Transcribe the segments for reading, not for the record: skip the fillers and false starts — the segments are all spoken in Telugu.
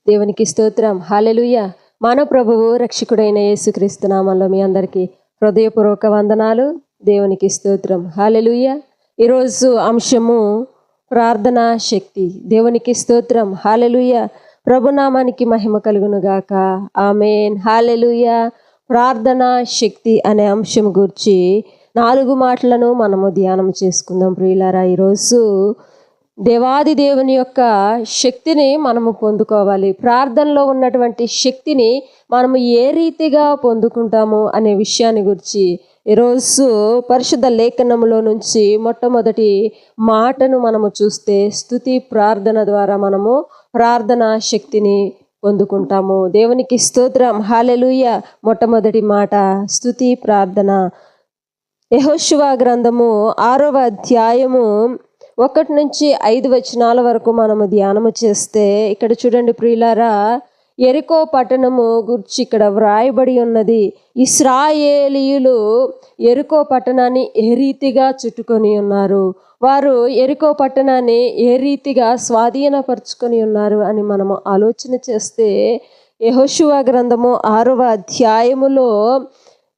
దేవునికి స్తోత్రం. హల్లెలూయా. మన ప్రభువు రక్షకుడైన యేసుక్రీస్తు నామములో మీ అందరికీ హృదయపూర్వక వందనాలు. దేవునికి స్తోత్రం. హల్లెలూయా. ఈరోజు అంశము ప్రార్థనా శక్తి. దేవునికి స్తోత్రం. హల్లెలూయా. ప్రభునామానికి మహిమ కలుగును గాక. ఆమేన్. హల్లెలూయా. ప్రార్థనా శక్తి అనే అంశం గురించి 4 మాటలను మనము ధ్యానం చేసుకుందాం ప్రియులారా. ఈరోజు దేవాది దేవుని యొక్క శక్తిని మనము పొందుకోవాలి. ప్రార్థనలో ఉన్నటువంటి శక్తిని మనము ఏ రీతిగా పొందుకుంటాము అనే విషయాన్ని గురించి ఈరోజు పరిశుద్ధ లేఖనములో నుంచి మొట్టమొదటి మాటను మనము చూస్తే, స్తుతి ప్రార్థన ద్వారా మనము ప్రార్థనా శక్తిని పొందుకుంటాము. దేవునికి స్తోత్రం. హల్లెలూయా. మొట్టమొదటి మాట స్తుతి ప్రార్థన. యెహోషువ గ్రంథము 6వ అధ్యాయము 1 నుంచి 5 వచనాల వరకు మనము ధ్యానము చేస్తే, ఇక్కడ చూడండి ప్రియులారా, యెరికో పట్టణము గురించి ఇక్కడ వ్రాయబడి ఉన్నది. ఇశ్రాయేలీయులు యెరికో పట్టణాన్ని ఏ రీతిగా చుట్టుకొని ఉన్నారు, వారు యెరికో పట్టణాన్ని ఏ రీతిగా స్వాధీనపరుచుకొని ఉన్నారు అని మనము ఆలోచన చేస్తే, యెహోషువ గ్రంథము 6వ అధ్యాయములో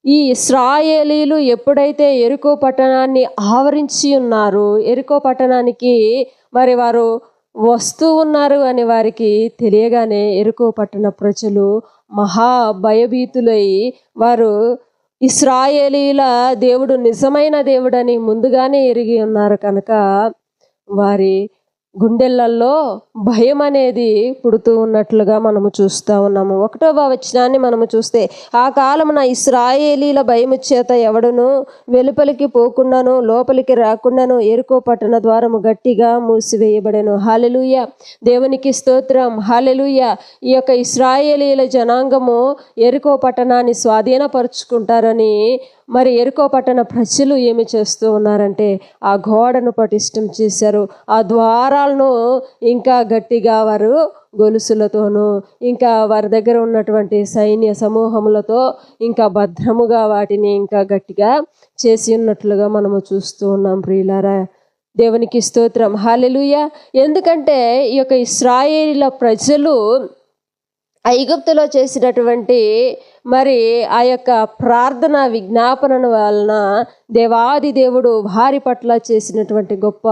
ఈ ఇశ్రాయేలీలు ఎప్పుడైతే యెరికో పట్టణాన్ని ఆవరించి ఉన్నారు, యెరికో పట్టణానికి మరి వారు వస్తూ ఉన్నారు అని వారికి తెలియగానే యెరికో పట్టణ ప్రజలు మహా భయభీతులై, వారు ఇశ్రాయేలీల దేవుడు నిజమైన దేవుడని ముందుగానే ఎరిగి ఉన్నారు కనుక వారి గుండెలల్లో భయం అనేది పుడుతూ ఉన్నట్లుగా మనము చూస్తూ ఉన్నాము. 1వ వచనాన్ని మనము చూస్తే, ఆ కాలమున ఇశ్రాయేలీల భయము చేత ఎవడును వెలుపలికి పోకుండాను లోపలికి రాకుండాను యెరికో పట్టణ ద్వారము గట్టిగా మూసివేయబడెను. హల్లెలూయా. దేవునికి స్తోత్రం. హల్లెలూయా. ఈ యొక్క ఇశ్రాయేలీల జనాంగము యెరికో పట్టణాన్ని స్వాధీనపరుచుకుంటారని మరి యెరికో పట్టణ ప్రజలు ఏమి చేస్తూ ఉన్నారంటే, ఆ గోడను పటిష్టం చేశారు. ఆ ద్వారాలను ఇంకా గట్టిగా వారు గొలుసులతోనూ ఇంకా వారి దగ్గర ఉన్నటువంటి సైన్య సమూహములతో ఇంకా భద్రముగా వాటిని ఇంకా గట్టిగా చేసి ఉన్నట్లుగా మనము చూస్తూ ఉన్నాం ప్రియులారా. దేవునికి స్తోత్రం. హల్లెలూయా. ఎందుకంటే ఈ యొక్క ఇశ్రాయేలీల ప్రజలు ఐగుప్తులో చేసినటువంటి మరి ఆ యొక్క ప్రార్థన విజ్ఞాపన వలన దేవాది దేవుడు వారి పట్ల చేసినటువంటి గొప్ప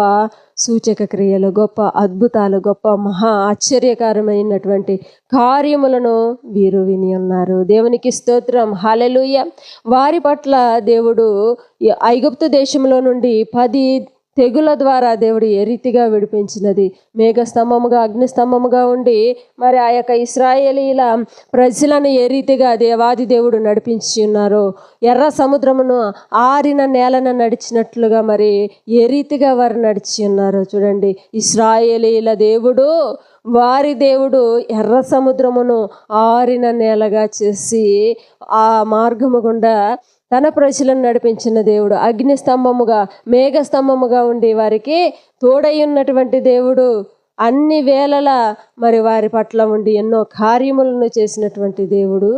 సూచక క్రియలు, గొప్ప అద్భుతాలు, గొప్ప మహా ఆశ్చర్యకరమైనటువంటి కార్యములను వీరు విని ఉన్నారు. దేవునికి స్తోత్రం. హల్లెలూయా. వారి పట్ల దేవుడు ఐగుప్తు దేశంలో నుండి 10 తెగుల ద్వారా దేవుడు ఏ రీతిగా విడిపించినది, మేఘస్తంభముగా అగ్నిస్తంభముగా ఉండి మరి ఆ యొక్క ఇశ్రాయేలీల ప్రజలను ఏ రీతిగా దేవాది దేవుడు నడిపించి ఉన్నారో, ఎర్ర సముద్రమును ఆరిన నేలను నడిచినట్లుగా మరి ఏ రీతిగా వారు నడిచి ఉన్నారో చూడండి. ఇశ్రాయేలీల దేవుడు, వారి దేవుడు ఎర్ర సముద్రమును ఆరిన నేలగా చేసి ఆ మార్గము గుండా తన ప్రజలను నడిపించిన దేవుడు, అగ్నిస్తంభముగా మేఘస్తంభముగా ఉండి వారికి తోడై ఉన్నటువంటి దేవుడు, అన్ని వేళలా మరి వారి పట్ల ఉండి ఎన్నో కార్యములను చేసినటువంటి దేవుడు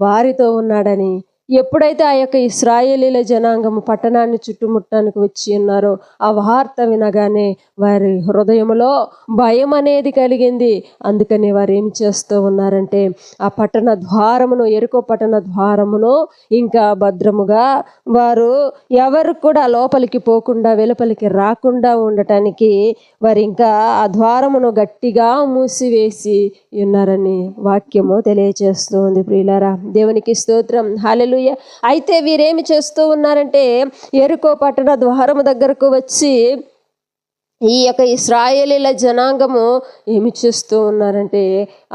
వారితో ఉన్నాడని ఎప్పుడైతే ఆ యొక్క ఇశ్రాయేలీల జనాంగము పట్టణాన్ని చుట్టుముట్టడానికి వచ్చి ఉన్నారో, ఆ వార్త వినగానే వారి హృదయంలో భయం అనేది కలిగింది. అందుకని వారు ఏం చేస్తూ ఉన్నారంటే, ఆ పట్టణ ద్వారమును, యెరికో పట్టణ ద్వారమును ఇంకా భద్రముగా వారు ఎవరు కూడా లోపలికి పోకుండా వెలుపలికి రాకుండా ఉండటానికి వారు ఇంకా ఆ ద్వారమును గట్టిగా మూసివేసి ఉన్నారని వాక్యము తెలియజేస్తూ ఉంది ప్రియులారా. దేవునికి స్తోత్రం. హల్లెలూయా. అయితే వీరేమి చేస్తూ ఉన్నారంటే, యెరికో పట్టణ ద్వారము దగ్గరకు వచ్చి ఈ యొక్క ఇశ్రాయేలీల జనాంగము ఏమి చేస్తూ ఉన్నారంటే,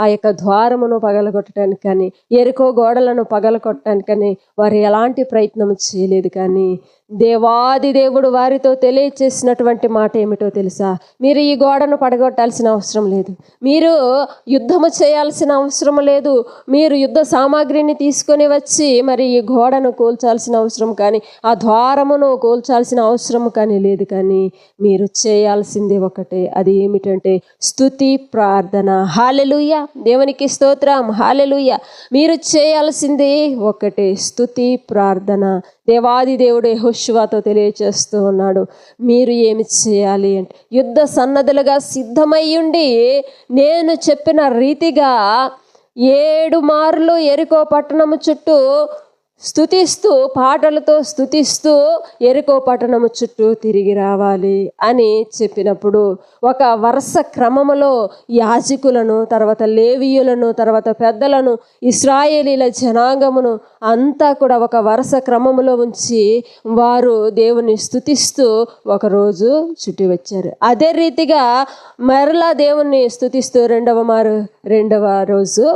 ఆ యొక్క ద్వారమును పగలగొట్టడానికి కానీ యెరికో గోడలను పగలగొట్టడానికి కానీ వారు ఎలాంటి ప్రయత్నం చేయలేదు. కానీ దేవాది దేవుడు వారితో తెలియచేసినటువంటి మాట ఏమిటో తెలుసా? మీరు ఈ గోడను పడగొట్టాల్సిన అవసరం లేదు, మీరు యుద్ధము చేయాల్సిన అవసరం లేదు, మీరు యుద్ధ సామాగ్రిని తీసుకొని వచ్చి మరి ఈ గోడను కూల్చాల్సిన అవసరం కానీ ఆ ద్వారమును కూల్చాల్సిన అవసరం కానీ లేదు. కానీ మీరు చేయాల్సింది ఒకటే, అది ఏమిటంటే స్తుతి ప్రార్థన. హల్లెలూయా. దేవునికి స్తోత్రం. హల్లెలూయా. మీరు చేయాల్సింది ఒకటే, స్తుతి ప్రార్థన. దేవాది దేవుడు యెహోషువ యోషువతో తెలియచేస్తూ ఉన్నాడు. మీరు ఏమి చేయాలి అంటే, యుద్ధ సన్నద్ధులుగా సిద్ధమై ఉండి నేను చెప్పిన రీతిగా 7 మార్లు యెరికో పట్టణము చుట్టూ స్తుతిస్తూ, పాటలతో స్తుతిస్తూ యెరికో పట్టణము చుట్టూ తిరిగి రావాలి అని చెప్పినప్పుడు, ఒక వరుస క్రమములో యాజకులను, తర్వాత లేవీయులను, తర్వాత పెద్దలను, ఇశ్రాయేలీల జనాంగమును అంతా కూడా ఒక వరుస క్రమములో ఉంచి వారు దేవుని స్తుతిస్తూ ఒకరోజు చుట్టి వచ్చారు. అదే రీతిగా మరలా దేవుణ్ణి స్తుతిస్తూ రెండవ రోజు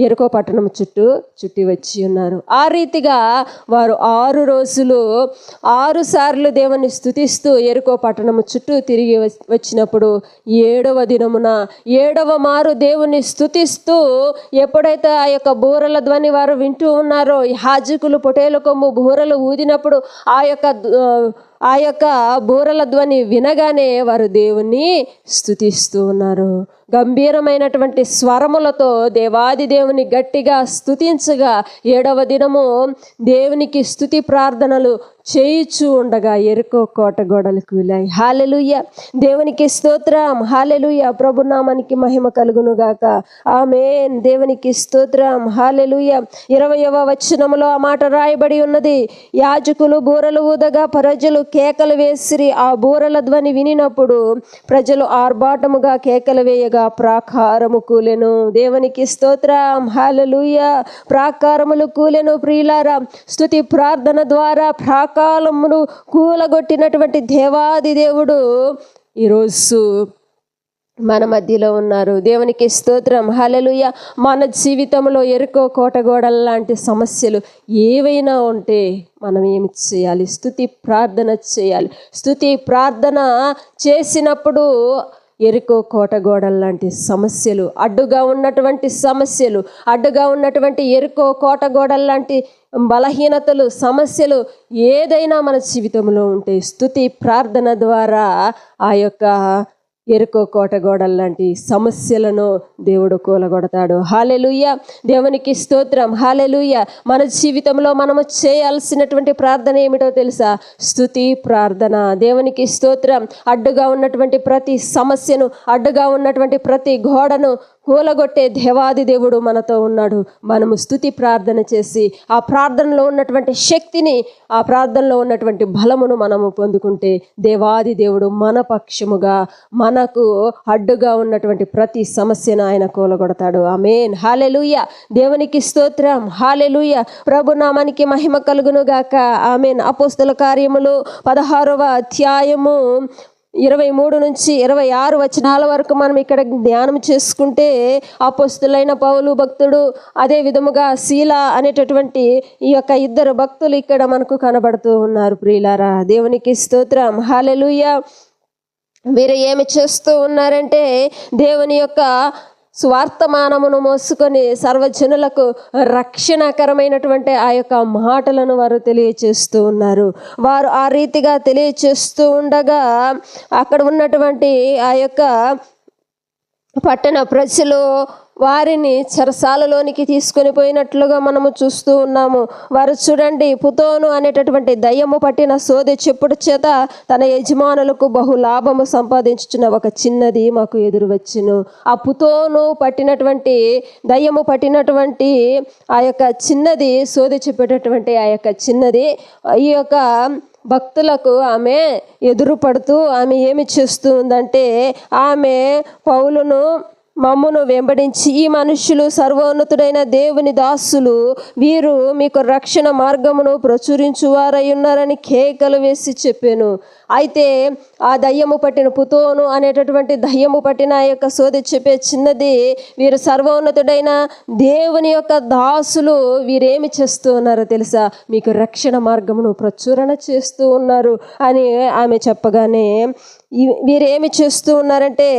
యెరికో పట్టణం చుట్టి వచ్చి ఉన్నారు. ఆ రీతిగా వారు 6 రోజులు 6 సార్లు దేవుని స్తుతిస్తూ యెరికో పట్టణము చుట్టూ తిరిగి వచ్చినప్పుడు 7వ దినమున 7వ మారు దేవుని స్తుతిస్తూ ఎప్పుడైతే ఆ యొక్క బూరల ధ్వని వారు వింటూ ఉన్నారో, యాజకులు పొటేలు కొమ్ము బూరలు ఊదినప్పుడు ఆ యొక్క బూరల ధ్వని వినగానే వారు దేవుణ్ణి స్తుతిస్తూ ఉన్నారు. గంభీరమైనటువంటి స్వరములతో దేవాది దేవుని గట్టిగా స్తుతించగా 7వ దినము దేవునికి స్తుతి ప్రార్థనలు చేయిచూ ఉండగా యెరికో కోట గోడలు కూలాయి. హల్లెలూయా, దేవునికి స్తోత్రం. హల్లెలూయా, ప్రభునామానికి మహిమ కలుగును గాక. ఆమేన్. దేవునికి స్తోత్రం. హల్లెలూయా. 20వ వచనములో ఆ మాట రాయబడి ఉన్నది. యాజకులు బూరలు ఊదగా ప్రజలు కేకలు వేసిరి. ఆ బూరల ధ్వని వినినప్పుడు ప్రజలు ఆర్భాటముగా కేకలు వేయగా ప్రాకారము కూలెను. దేవునికి స్తోత్రం. హల్లెలూయా. ప్రాకారములు కూలెను. ప్రియులారా, స్తుతి ప్రార్థన ద్వారా ప్రాకారమును కూలగొట్టినటువంటి దేవాది దేవుడు ఈరోజు మన మధ్యలో ఉన్నారు. దేవునికి స్తోత్రం. హల్లెలూయా. మన జీవితంలో యెరికో కోటగోడల లాంటి సమస్యలు ఏవైనా ఉంటే మనం ఏమి చేయాలి? స్తుతి ప్రార్థన చేయాలి. స్తుతి ప్రార్థన చేసినప్పుడు యెరికో కోటగోడల లాంటి సమస్యలు, అడ్డుగా ఉన్నటువంటి యెరికో కోటగోడల లాంటి బలహీనతలు, సమస్యలు ఏదైనా మన జీవితంలో ఉంటే స్తుతి ప్రార్థన ద్వారా ఆ యొక్క యెరికో కోటగోడల లాంటి సమస్యలను దేవుడు కూలగొడతాడు. హల్లెలూయా. దేవునికి స్తోత్రం. హల్లెలూయా. మన జీవితంలో మనము చేయాల్సినటువంటి ప్రార్థన ఏమిటో తెలుసా? స్తుతి ప్రార్థన. దేవునికి స్తోత్రం. అడ్డుగా ఉన్నటువంటి ప్రతి సమస్యను, అడ్డుగా ఉన్నటువంటి ప్రతి గోడను కూలగొట్టే దేవాది దేవుడు మనతో ఉన్నాడు. మనము స్తుతి ప్రార్థన చేసి ఆ ప్రార్థనలో ఉన్నటువంటి శక్తిని, ఆ ప్రార్థనలో ఉన్నటువంటి బలమును మనము పొందుకుంటే దేవాది దేవుడు మన పక్షముగా, మనకు అడ్డుగా ఉన్నటువంటి ప్రతి సమస్యను ఆయన కూలగొడతాడు. ఆమేన్. హల్లెలూయా. దేవునికి స్తోత్రం. హల్లెలూయా. ప్రభు నామానికి మహిమ కలుగును గాక. ఆమేన్. అపోస్తల కార్యములు 16వ అధ్యాయము 23 నుంచి 26 వచనాల వరకు మనం ఇక్కడ ధ్యానం చేసుకుంటే, అపోస్తలులైన పౌలు భక్తుడు, అదే విధముగా శీల అనేటటువంటి ఈ యొక్క 2 భక్తులు ఇక్కడ మనకు కనబడుతూ ఉన్నారు. ప్రియులారా, దేవునికి స్తోత్రం. హల్లెలూయా. వీరు ఏమి చేస్తూ ఉన్నారంటే, దేవుని యొక్క స్వార్థమానమును మోసుకొని సర్వజనులకు రక్షణకరమైనటువంటి ఆ యొక్క మాటలను వారు తెలియచేస్తూ ఉన్నారు. వారు ఆ రీతిగా తెలియచేస్తూ ఉండగా అక్కడ ఉన్నటువంటి ఆ యొక్క పట్టణ ప్రజలు వారిని చెరసాలలోనికి తీసుకొని పోయినట్లుగా మనము చూస్తూ ఉన్నాము. వారు చూడండి, పుతోను అనేటటువంటి దయ్యము పట్టిన సోదె చెప్పుడు చేత తన యజమానులకు బహు లాభము సంపాదించుచున్న ఒక చిన్నది మాకు ఎదురు వచ్చును. ఆ పుతోను పట్టినటువంటి దయ్యము పట్టినటువంటి ఆ యొక్క చిన్నది, సోదె చెప్పేటటువంటి ఆ యొక్క చిన్నది ఈ యొక్క భక్తులకు ఆమె ఎదురు పడుతూ ఆమె ఏమి చేస్తూ ఉందంటే, ఆమె పౌలును మమ్మును వెంబడించి, ఈ మనుష్యులు సర్వోన్నతుడైన దేవుని దాసులు, వీరు మీకు రక్షణ మార్గమును ప్రచురించువారై ఉన్నారని కేకలు వేసి చెప్పాను. అయితే ఆ దయ్యము పట్టిన పుతోను అనేటటువంటి దయ్యము పట్టిన ఆ యొక్క సోదె చెప్పే చిన్నది, వీరు సర్వోన్నతుడైన దేవుని యొక్క దాసులు, వీరేమి చేస్తూ ఉన్నారో తెలుసా? మీకు రక్షణ మార్గమును ప్రచురణ చేస్తూ ఉన్నారు అని ఆమె చెప్పగానే, వీరేమి చేస్తూ ఉన్నారంటే,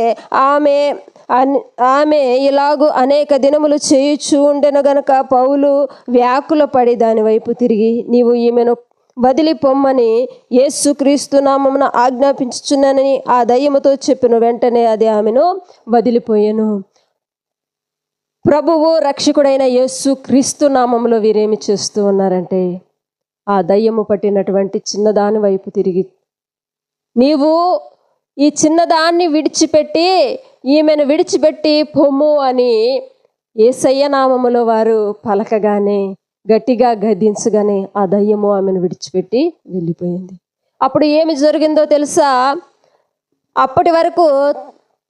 ఆమె ఇలాగూ అనేక దినములు చేయుచూ ఉండెను గనుక పౌలు వ్యాకుల పడి దాని వైపు తిరిగి, నీవు ఈమెను వదిలి పొమ్మని యేసుక్రీస్తు నామమున ఆజ్ఞాపించుచున్నానని ఆ దయ్యముతో చెప్పిన వెంటనే అది ఆమెను వదిలిపోయెను. ప్రభువు రక్షకుడైన యేసుక్రీస్తు నామములో వీరేమి చేస్తూ ఉన్నారంటే, ఆ దయ్యము పట్టినటువంటి చిన్నదాని వైపు తిరిగి, నీవు ఈ చిన్నదాన్ని విడిచిపెట్టి ఈమెను విడిచిపెట్టి పొమ్ము అని యేసయ్య నామములో వారు పలకగానే, గట్టిగా గద్దించగానే ఆ దయ్యము ఆమెను విడిచిపెట్టి వెళ్ళిపోయింది. అప్పుడు ఏమి జరిగిందో తెలుసా? అప్పటి వరకు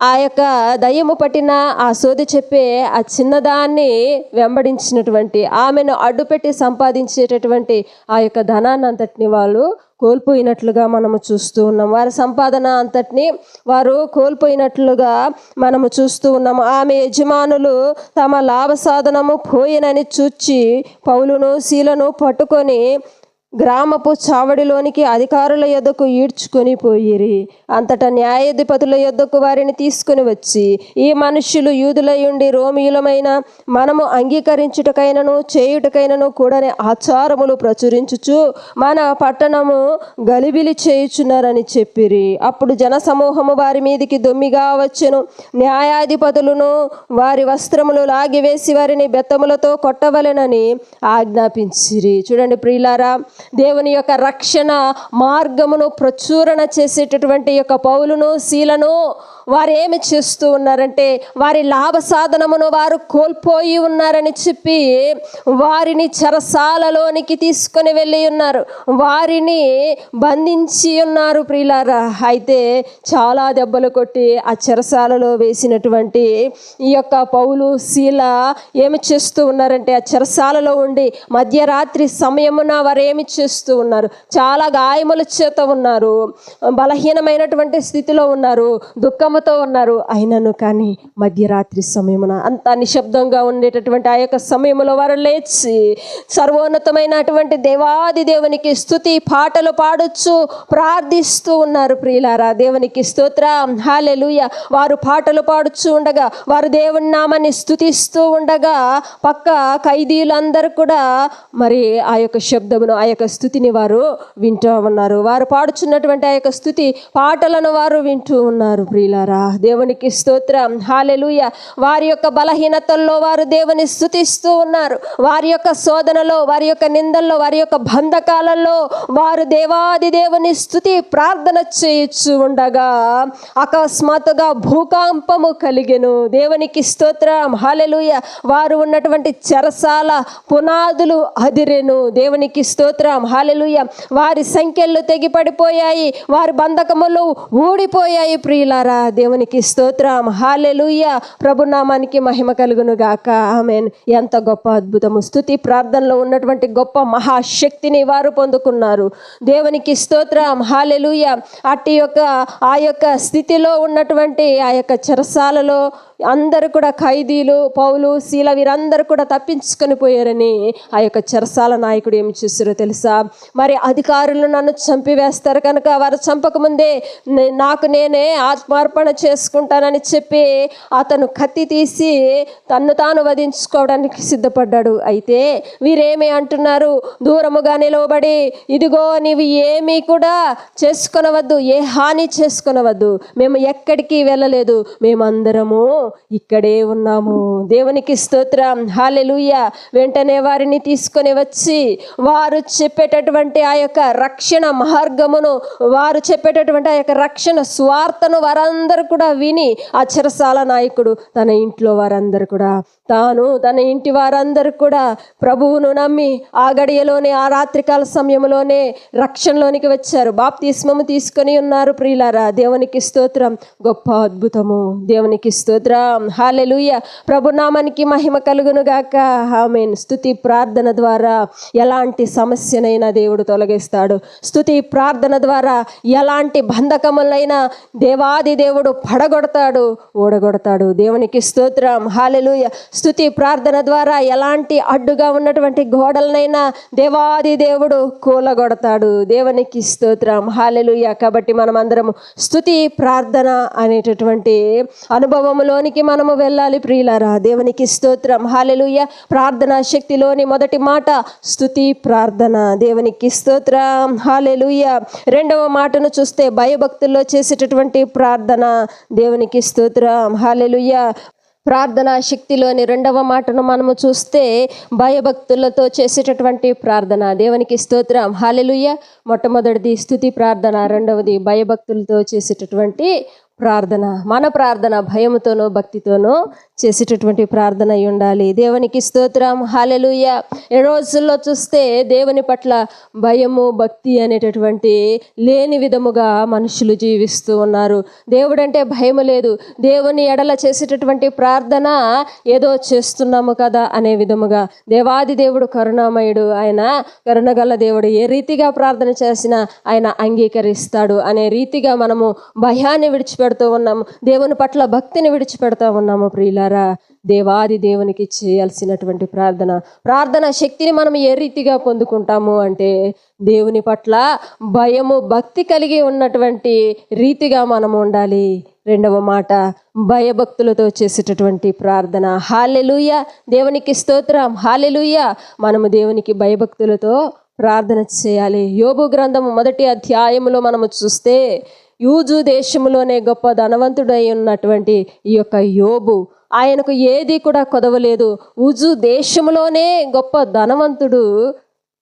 ఆ యొక్క దయ్యము పట్టిన ఆ సోది చెప్పే ఆ చిన్నదాన్ని వెంబడించినటువంటి, ఆమెను అడ్డుపెట్టి సంపాదించేటటువంటి ఆ యొక్క ధనాన్ని అంతటిని వాళ్ళు కోల్పోయినట్లుగా మనము చూస్తూ ఉన్నాం. వారి సంపాదన అంతటిని వారు కోల్పోయినట్లుగా మనము చూస్తూ ఉన్నాము. ఆమె యజమానులు తమ లాభ సాధనము పోయినని చూచి పౌలును శీలను పట్టుకొని గ్రామపు చావడిలోనికి అధికారుల యొద్దకు ఈడ్చుకొని పోయిరి. అంతటా న్యాయాధిపతుల యొద్దకు వారిని తీసుకుని వచ్చి, ఈ మనుష్యులు యూదులయుండి రోమియులమైన మనము అంగీకరించుటకైనను చేయుటకైనను కూడని ఆచారములు ప్రచురించుచు మన పట్టణము గలిబిలి చేయుచున్నారని చెప్పిరి. అప్పుడు జనసమూహము వారి మీదికి దొమ్మిగా వచ్చెను. న్యాయాధిపతులను వారి వస్త్రములు లాగివేసి వారిని బెత్తములతో కొట్టవలెనని ఆజ్ఞాపించిరి. చూడండి ప్రియులారా, దేవుని యొక్క రక్షణ మార్గమును ప్రచురణ చేసేటటువంటి యొక్క పౌలును శీలను వారు ఏమి చేస్తూ ఉన్నారంటే, వారి లాభ సాధనమును వారు కోల్పోయి ఉన్నారని చెప్పి వారిని చెరసాలలోనికి తీసుకొని వెళ్ళి ఉన్నారు, వారిని బంధించి ఉన్నారు ప్రియులారా. అయితే చాలా దెబ్బలు కొట్టి ఆ చెరసాలలో వేసినటువంటి ఈ యొక్క పౌలు శీల ఏమి చేస్తూ ఉన్నారంటే, ఆ చెరసాలలో ఉండి మధ్యరాత్రి సమయమున వారు ఏమి చేస్తూ ఉన్నారు? చాలా గాయముల చేత ఉన్నారు, బలహీనమైనటువంటి స్థితిలో ఉన్నారు, దుఃఖముతో ఉన్నారు. అయినను కానీ మధ్యరాత్రి సమయమున అంత నిశ్శబ్దంగా ఉండేటటువంటి ఆ యొక్క సమయంలో వారు లేచి సర్వోన్నతమైనటువంటి దేవాది దేవునికి స్తుతి పాటలు పాడొచ్చు ప్రార్థిస్తూ ఉన్నారు ప్రియులారా. దేవునికి స్తోత్రం, హల్లెలూయా. వారు పాటలు పాడుచూ ఉండగా, వారు దేవుని నామాన్ని స్తుతిస్తూ ఉండగా పక్క ఖైదీలందరూ కూడా మరి ఆ యొక్క శబ్దమును, ఆ యొక్క స్థుతిని వారు వింటూ ఉన్నారు. వారు పాడుచున్నటువంటి ఆ యొక్క స్థుతి పాటలను వారు వింటూ ఉన్నారు ప్రియులారా. దేవునికి స్తోత్రం, హల్లెలూయా. వారి యొక్క బలహీనతల్లో వారు దేవుని స్తుతిస్తూ ఉన్నారు. వారి యొక్క శోధనలో, వారి యొక్క నిందల్లో, వారి యొక్క బంధకాలలో వారు దేవాది దేవుని స్తుతి ప్రార్థన చేయించు ఉండగా అకస్మాత్తుగా భూకంపము కలిగెను. దేవునికి స్తోత్రం, హల్లెలూయా. వారు ఉన్నటువంటి చెరసాల పునాదులు అదిరెను. దేవునికి స్తోత్రం, హల్లెలూయా. వారి సంఖ్యలు తెగిపడిపోయాయి, వారి బంధకములు ఊడిపోయాయి ప్రియులారా. దేవునికి స్తోత్రం, హల్లెలూయా. ప్రభునామానికి మహిమ కలుగును గాక, ఆమేన్. ఎంత గొప్ప అద్భుతము! స్తుతి ప్రార్థనలో ఉన్నటువంటి గొప్ప మహాశక్తిని వారు పొందుకున్నారు. దేవునికి స్తోత్రం, హల్లెలూయా. అట్టి యొక్క ఆ యొక్క స్థితిలో ఉన్నటువంటి ఆ యొక్క చెరసాలలో అందరూ కూడా ఖైదీలు, పౌలు శీల వీరందరూ కూడా తప్పించుకొని పోయారని ఆ యొక్క చెరసాల నాయకుడు ఏమి చేశారో తెలుసా? మరి అధికారులు నన్ను చంపివేస్తారు కనుక వారు చంపకముందే నాకు నేనే ఆత్మార్పణ చేసుకుంటానని చెప్పి అతను కత్తి తీసి తన్ను తాను వధించుకోవడానికి సిద్ధపడ్డాడు. అయితే వీరేమి అంటున్నారు? దూరముగా నిలవబడి, ఇదిగో నీవు ఏమీ కూడా చేసుకొనవద్దు, ఏ హాని చేసుకొనవద్దు, మేము ఎక్కడికి వెళ్ళలేదు, మేమందరము ఇక్కడే ఉన్నాము. దేవునికి స్తోత్రం, హల్లెలూయా. వెంటనే వారిని తీసుకొని వచ్చి వారు చెప్పేటటువంటి ఆ యొక్క రక్షణ మార్గమును, వారు చెప్పేటటువంటి ఆ యొక్క రక్షణ స్వార్థను వారందరూ కూడా విని ఆ చెరసాల నాయకుడు తన ఇంట్లో వారందరూ కూడా, తాను తన ఇంటి వారందరూ కూడా ప్రభువును నమ్మి ఆ గడియలోనే, ఆ రాత్రికాల సమయంలోనే రక్షణలోనికి వచ్చారు, బాప్తిస్మము తీసుకొని ఉన్నారు ప్రియులారా. దేవునికి స్తోత్రం, గొప్ప అద్భుతము. దేవునికి స్తోత్రం, హల్లెలూయా. ప్రభునామానికి మహిమ కలుగును గాక, ఆమేన్. స్తుతి ప్రార్థన ద్వారా ఎలాంటి సమస్యనైనా దేవుడు తొలగిస్తాడు. స్తుతి ప్రార్థన ద్వారా ఎలాంటి బంధకములైనా దేవాది దేవుడు పడగొడతాడు, ఓడగొడతాడు. దేవునికి స్తోత్రం, హల్లెలూయా. స్తుతి ప్రార్థన ద్వారా ఎలాంటి అడ్డుగా ఉన్నటువంటి గోడలనైనా దేవాది దేవుడు కూలగొడతాడు. దేవునికి స్తోత్రం, హల్లెలూయా. కాబట్టి మనం అందరము స్తుతి ప్రార్థన అనేటటువంటి అనుభవములోనికి మనము వెళ్ళాలి ప్రియులారా. దేవునికి స్తోత్రం, హల్లెలూయా. ప్రార్థనా శక్తిలోని మొదటి మాట స్తుతి ప్రార్థన. దేవునికి స్తోత్రం, హల్లెలూయా. రెండవ మాటను చూస్తే భయభక్తుల్లో చేసేటటువంటి ప్రార్థన. దేవునికి స్తోత్రం, హల్లెలూయా. ప్రార్థనా శక్తిలోని రెండవ మాటను మనము చూస్తే భయభక్తులతో చేసేటటువంటి ప్రార్థన. దేవునికి స్తోత్రం, హల్లెలూయా. మొట్టమొదటిది స్తుతి ప్రార్థన, రెండవది భయభక్తులతో చేసేటటువంటి ప్రార్థన. మన ప్రార్థన భయముతోనో భక్తితోనో చేసేటటువంటి ప్రార్థన అయి ఉండాలి. దేవునికి స్తోత్రం, హల్లెలూయా. ఈ రోజుల్లో చూస్తే దేవుని పట్ల భయము భక్తి అనేటటువంటి లేని విధముగా మనుషులు జీవిస్తూ ఉన్నారు. దేవుడంటే భయము లేదు. దేవుని ఎడల చేసేటటువంటి ప్రార్థన ఏదో చేస్తున్నాము కదా అనే విధముగా. దేవాది దేవుడు కరుణామయుడు, ఆయన కరుణగల దేవుడు. ఏ రీతిగా ప్రార్థన చేసినా ఆయన అంగీకరిస్తాడు అనే రీతిగా మనము భయాన్ని విడిచిపెడుతూ ఉన్నాము. దేవుని పట్ల భక్తిని విడిచిపెడతా ఉన్నాము. ప్రియులారా, దేవాది దేవునికి చేయాల్సినటువంటి ప్రార్థన శక్తిని మనం ఏ రీతిగా పొందుకుంటాము అంటే దేవుని పట్ల భయము భక్తి కలిగి ఉన్నటువంటి రీతిగా మనము ఉండాలి. రెండవ మాట భయభక్తులతో చేసేటటువంటి ప్రార్థన. హల్లెలూయా. దేవునికి స్తోత్రం, హల్లెలూయా. మనము దేవునికి భయభక్తులతో ప్రార్థన చేయాలి. యోబు గ్రంథము 1వ అధ్యాయములో మనము చూస్తే యూజు దేశంలోనే గొప్ప ధనవంతుడై ఉన్నటువంటి ఈ యొక్క యోబు, ఆయనకు ఏది కూడా కొదవలేదు. ఊజు దేశంలోనే గొప్ప ధనవంతుడు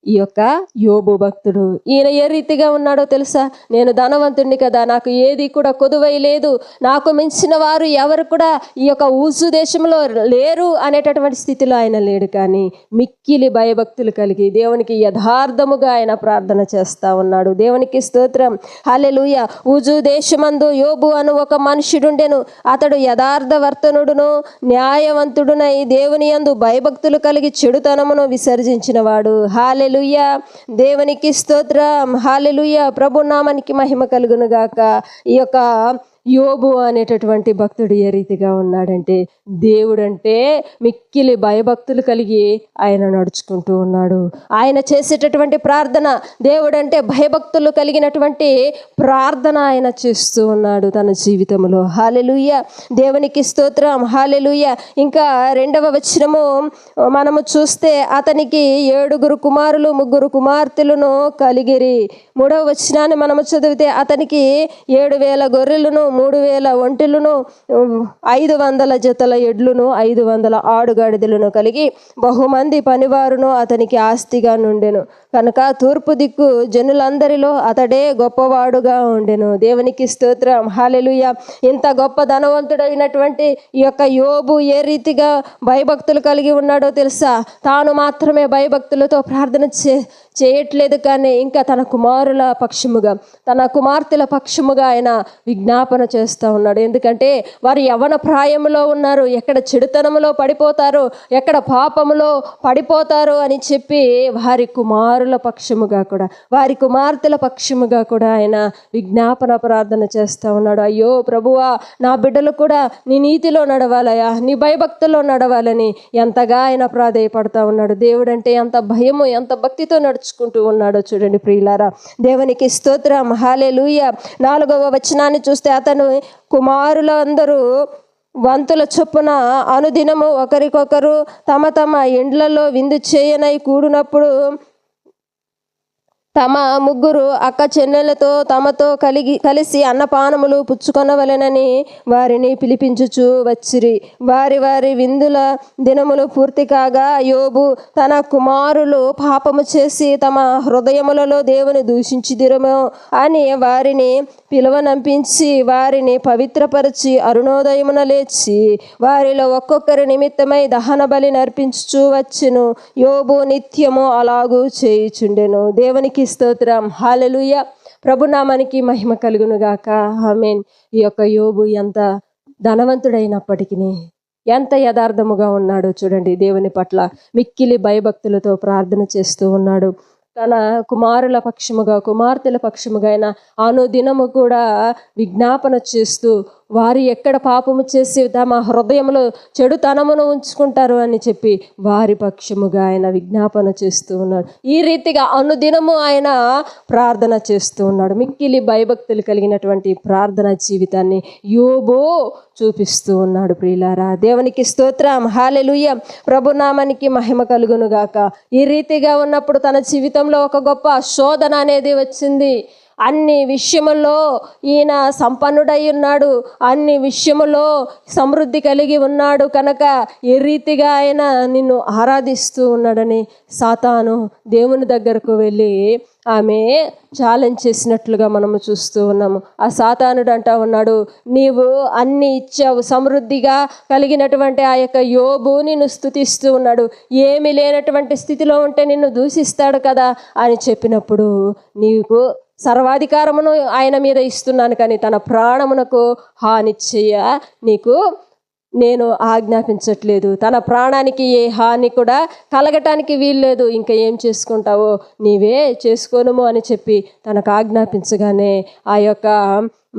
ఈ యొక్క యోబు భక్తుడు. ఈయన ఏ రీతిగా ఉన్నాడో తెలుసా? నేను ధనవంతుడిని కదా, నాకు ఏది కూడా కొదువై లేదు, నాకు మించిన వారు ఎవరు కూడా ఈ యొక్క ఊజు దేశంలో లేరు అనేటటువంటి స్థితిలో ఆయన లేడు. కానీ మిక్కిలి భయభక్తులు కలిగి దేవునికి యథార్థముగా ఆయన ప్రార్థన చేస్తా ఉన్నాడు. దేవునికి స్తోత్రం, హల్లెలూయా. ఊజు దేశమందు యోబు అను ఒక మనుషుడుండెను. అతడు యథార్థవర్తనుడును న్యాయవంతుడునై దేవుని యందు భయభక్తులు కలిగి చెడుతనమును విసర్జించిన వాడు. హల్లెలూయా. దేవునికి స్తోత్రం, హల్లెలూయా. ప్రభు నామానికి మహిమ కలుగును గాక. ఈ యొక్క యోబు అనేటటువంటి భక్తుడు ఏ రీతిగా ఉన్నాడంటే దేవుడంటే మిక్కిలి భయభక్తులు కలిగి ఆయన నడుచుకుంటూ ఉన్నాడు. ఆయన చేసేటటువంటి ప్రార్థన, దేవుడంటే భయభక్తులు కలిగినటువంటి ప్రార్థన ఆయన చేస్తూ ఉన్నాడు తన జీవితంలో. హల్లెలూయా. దేవునికి స్తోత్రం, హల్లెలూయా. ఇంకా 2వ వచనము మనము చూస్తే అతనికి 7 కుమారులు 3 కుమార్తెలను కలిగిరి. 3వ వచనాన్ని మనము చదివితే అతనికి 7,000 గొర్రెలను 3,000 ఒంటెలను 500 జతల ఎడ్లును 500 ఆడుగాడిదలను కలిగి బహుమంది పనివారును అతనికి ఆస్తిగా నుండెను. కనుక తూర్పు దిక్కు జనులందరిలో అతడే గొప్పవాడుగా ఉండెను. దేవునికి స్తోత్రం, హల్లెలూయా. ఇంత గొప్ప ధనవంతుడైనటువంటి ఈ యొక్క యోబు ఏ రీతిగా భయభక్తులు కలిగి ఉన్నాడో తెలుసా? తాను మాత్రమే భయభక్తులతో ప్రార్థన చేయట్లేదు, కానీ ఇంకా తన కుమారుల పక్షముగా, తన కుమార్తెల పక్షముగా ఆయన విజ్ఞాపన చేస్తూ ఉన్నాడు. ఎందుకంటే వారు యవ్వన ప్రాయములో ఉన్నారు, ఎక్కడ చెడుతనములో పడిపోతారో, ఎక్కడ పాపములో పడిపోతారో అని చెప్పి వారి కుమారుల పక్షముగా కూడా, వారి కుమార్తెల పక్షముగా కూడా ఆయన విజ్ఞాపన ప్రార్థన చేస్తూ ఉన్నాడు. అయ్యో ప్రభువా, నా బిడ్డలు కూడా నీ నీతిలో నడవాలయా, నీ భయభక్తుల్లో నడవాలని ఎంతగా ఆయన ప్రాధేయపడతా ఉన్నాడు. దేవుడంటే ఎంత భయము, ఎంత భక్తితో నడుచుకుంటూ ఉన్నాడో చూడండి ప్రియులారా. దేవునికి స్తోత్రం, హల్లెలూయా. 4వ వచనాన్ని చూస్తే అతను కుమారులందరూ వంతుల చొప్పున అనుదినము ఒకరికొకరు తమ తమ ఇండ్లలో విందు చేయనై కూడినప్పుడు తమ 3 అక్క చెల్లెలతో తమతో కలిసి అన్నపానములు పుచ్చుకొనవలెనని వారిని పిలిపించుచు వచ్చిరి. వారి వారి విందుల దినములు పూర్తి కాగా యోబు తన కుమారులు పాపము చేసి తమ హృదయములలో దేవుని దూషించిదిరేమో అని వారిని పిలువనంపించి వారిని పవిత్రపరిచి అరుణోదయమున లేచి వారిలో ఒక్కొక్కరి నిమిత్తమై దహన బలి నర్పించుచూ వచ్చెను. యోబు నిత్యము అలాగూ చేయుచుండెను. దేవునికి స్తోత్రం, హల్లెలూయా. ప్రభునామానికి మహిమ కలుగును గాక, ఆమేన్. ఈ యొక్క యోబు ఎంత ధనవంతుడైనప్పటికీ ఎంత యథార్థముగా ఉన్నాడో చూడండి. దేవుని పట్ల మిక్కిలి భయభక్తులతో ప్రార్థన చేస్తూ ఉన్నాడు. తన కుమారుల పక్షముగా, కుమార్తెల పక్షముగా ఆయన అనుదినము కూడా విజ్ఞాపన చేస్తూ వారు ఎక్కడ పాపము చేసి తమ హృదయంలో చెడుతనమును ఉంచుకుంటారు అని చెప్పి వారి పక్షముగా ఆయన విజ్ఞాపన చేస్తూ ఉన్నాడు. ఈ రీతిగా అనుదినము ఆయన ప్రార్థన చేస్తూ ఉన్నాడు. మిక్కిలి భయభక్తులు కలిగినటువంటి ప్రార్థన జీవితాన్ని యోబు చూపిస్తూ ఉన్నాడు. ప్రియులారా, దేవునికి స్తోత్రం, హల్లెలూయా. ప్రభునామానికి మహిమ కలుగును గాక. ఈ రీతిగా ఉన్నప్పుడు తన జీవితంలో ఒక గొప్ప శోధన అనేది వచ్చింది. అన్ని విషయములో ఈయన సంపన్నుడై ఉన్నాడు, అన్ని విషయములో సమృద్ధి కలిగి ఉన్నాడు కనుక ఈ రీతిగా ఆయన నిన్ను ఆరాధిస్తూ ఉన్నాడని సాతాను దేవుని దగ్గరకు వెళ్ళి ఆమె ఛాలెంజ్ చేసినట్లుగా మనము చూస్తూ ఉన్నాము. ఆ సాతానుడు అంటా ఉన్నాడు, నీవు అన్ని ఇచ్చావు, సమృద్ధిగా కలిగినటువంటి ఆ యొక్క యోబు నిన్ను స్తుతిస్తూ ఉన్నాడు, ఏమీ లేనటువంటి స్థితిలో ఉంటే నిన్ను దూషిస్తాడు కదా అని చెప్పినప్పుడు, నీకు సర్వాధికారమును ఆయన మీద ఇస్తున్నాను కానీ తన ప్రాణమునకు హాని చెయ్య నీకు నేను ఆజ్ఞాపించట్లేదు, తన ప్రాణానికి ఏ హాని కూడా కలగటానికి వీల్లేదు, ఇంకా ఏం చేసుకుంటావో నీవే చేసుకోనుము అని చెప్పి తనకు ఆజ్ఞాపించగానే ఆ యొక్క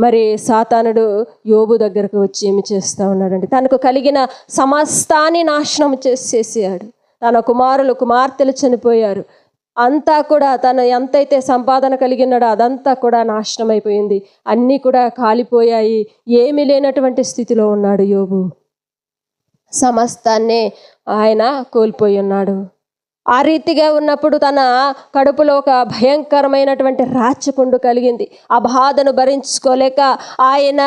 మరి సాతానుడు యోబు దగ్గరకు వచ్చి ఏమి చేస్తూ ఉన్నాడంటే తనకు కలిగిన సమస్తాన్ని నాశనం చేసేసాడు. తన కుమార్తెలు చనిపోయారు, అంతా కూడా తను ఎంతైతే సంపాదన కలిగినాడో అదంతా కూడా నాశనం అయిపోయింది, అన్నీ కూడా కాలిపోయాయి, ఏమీ లేనటువంటి స్థితిలో ఉన్నాడు యోబు. సమస్తాన్ని ఆయన కోల్పోయి ఉన్నాడు. ఆ రీతిగా ఉన్నప్పుడు తన కడుపులో ఒక భయంకరమైనటువంటి రాచపుండు కలిగింది. ఆ బాధను భరించుకోలేక ఆయన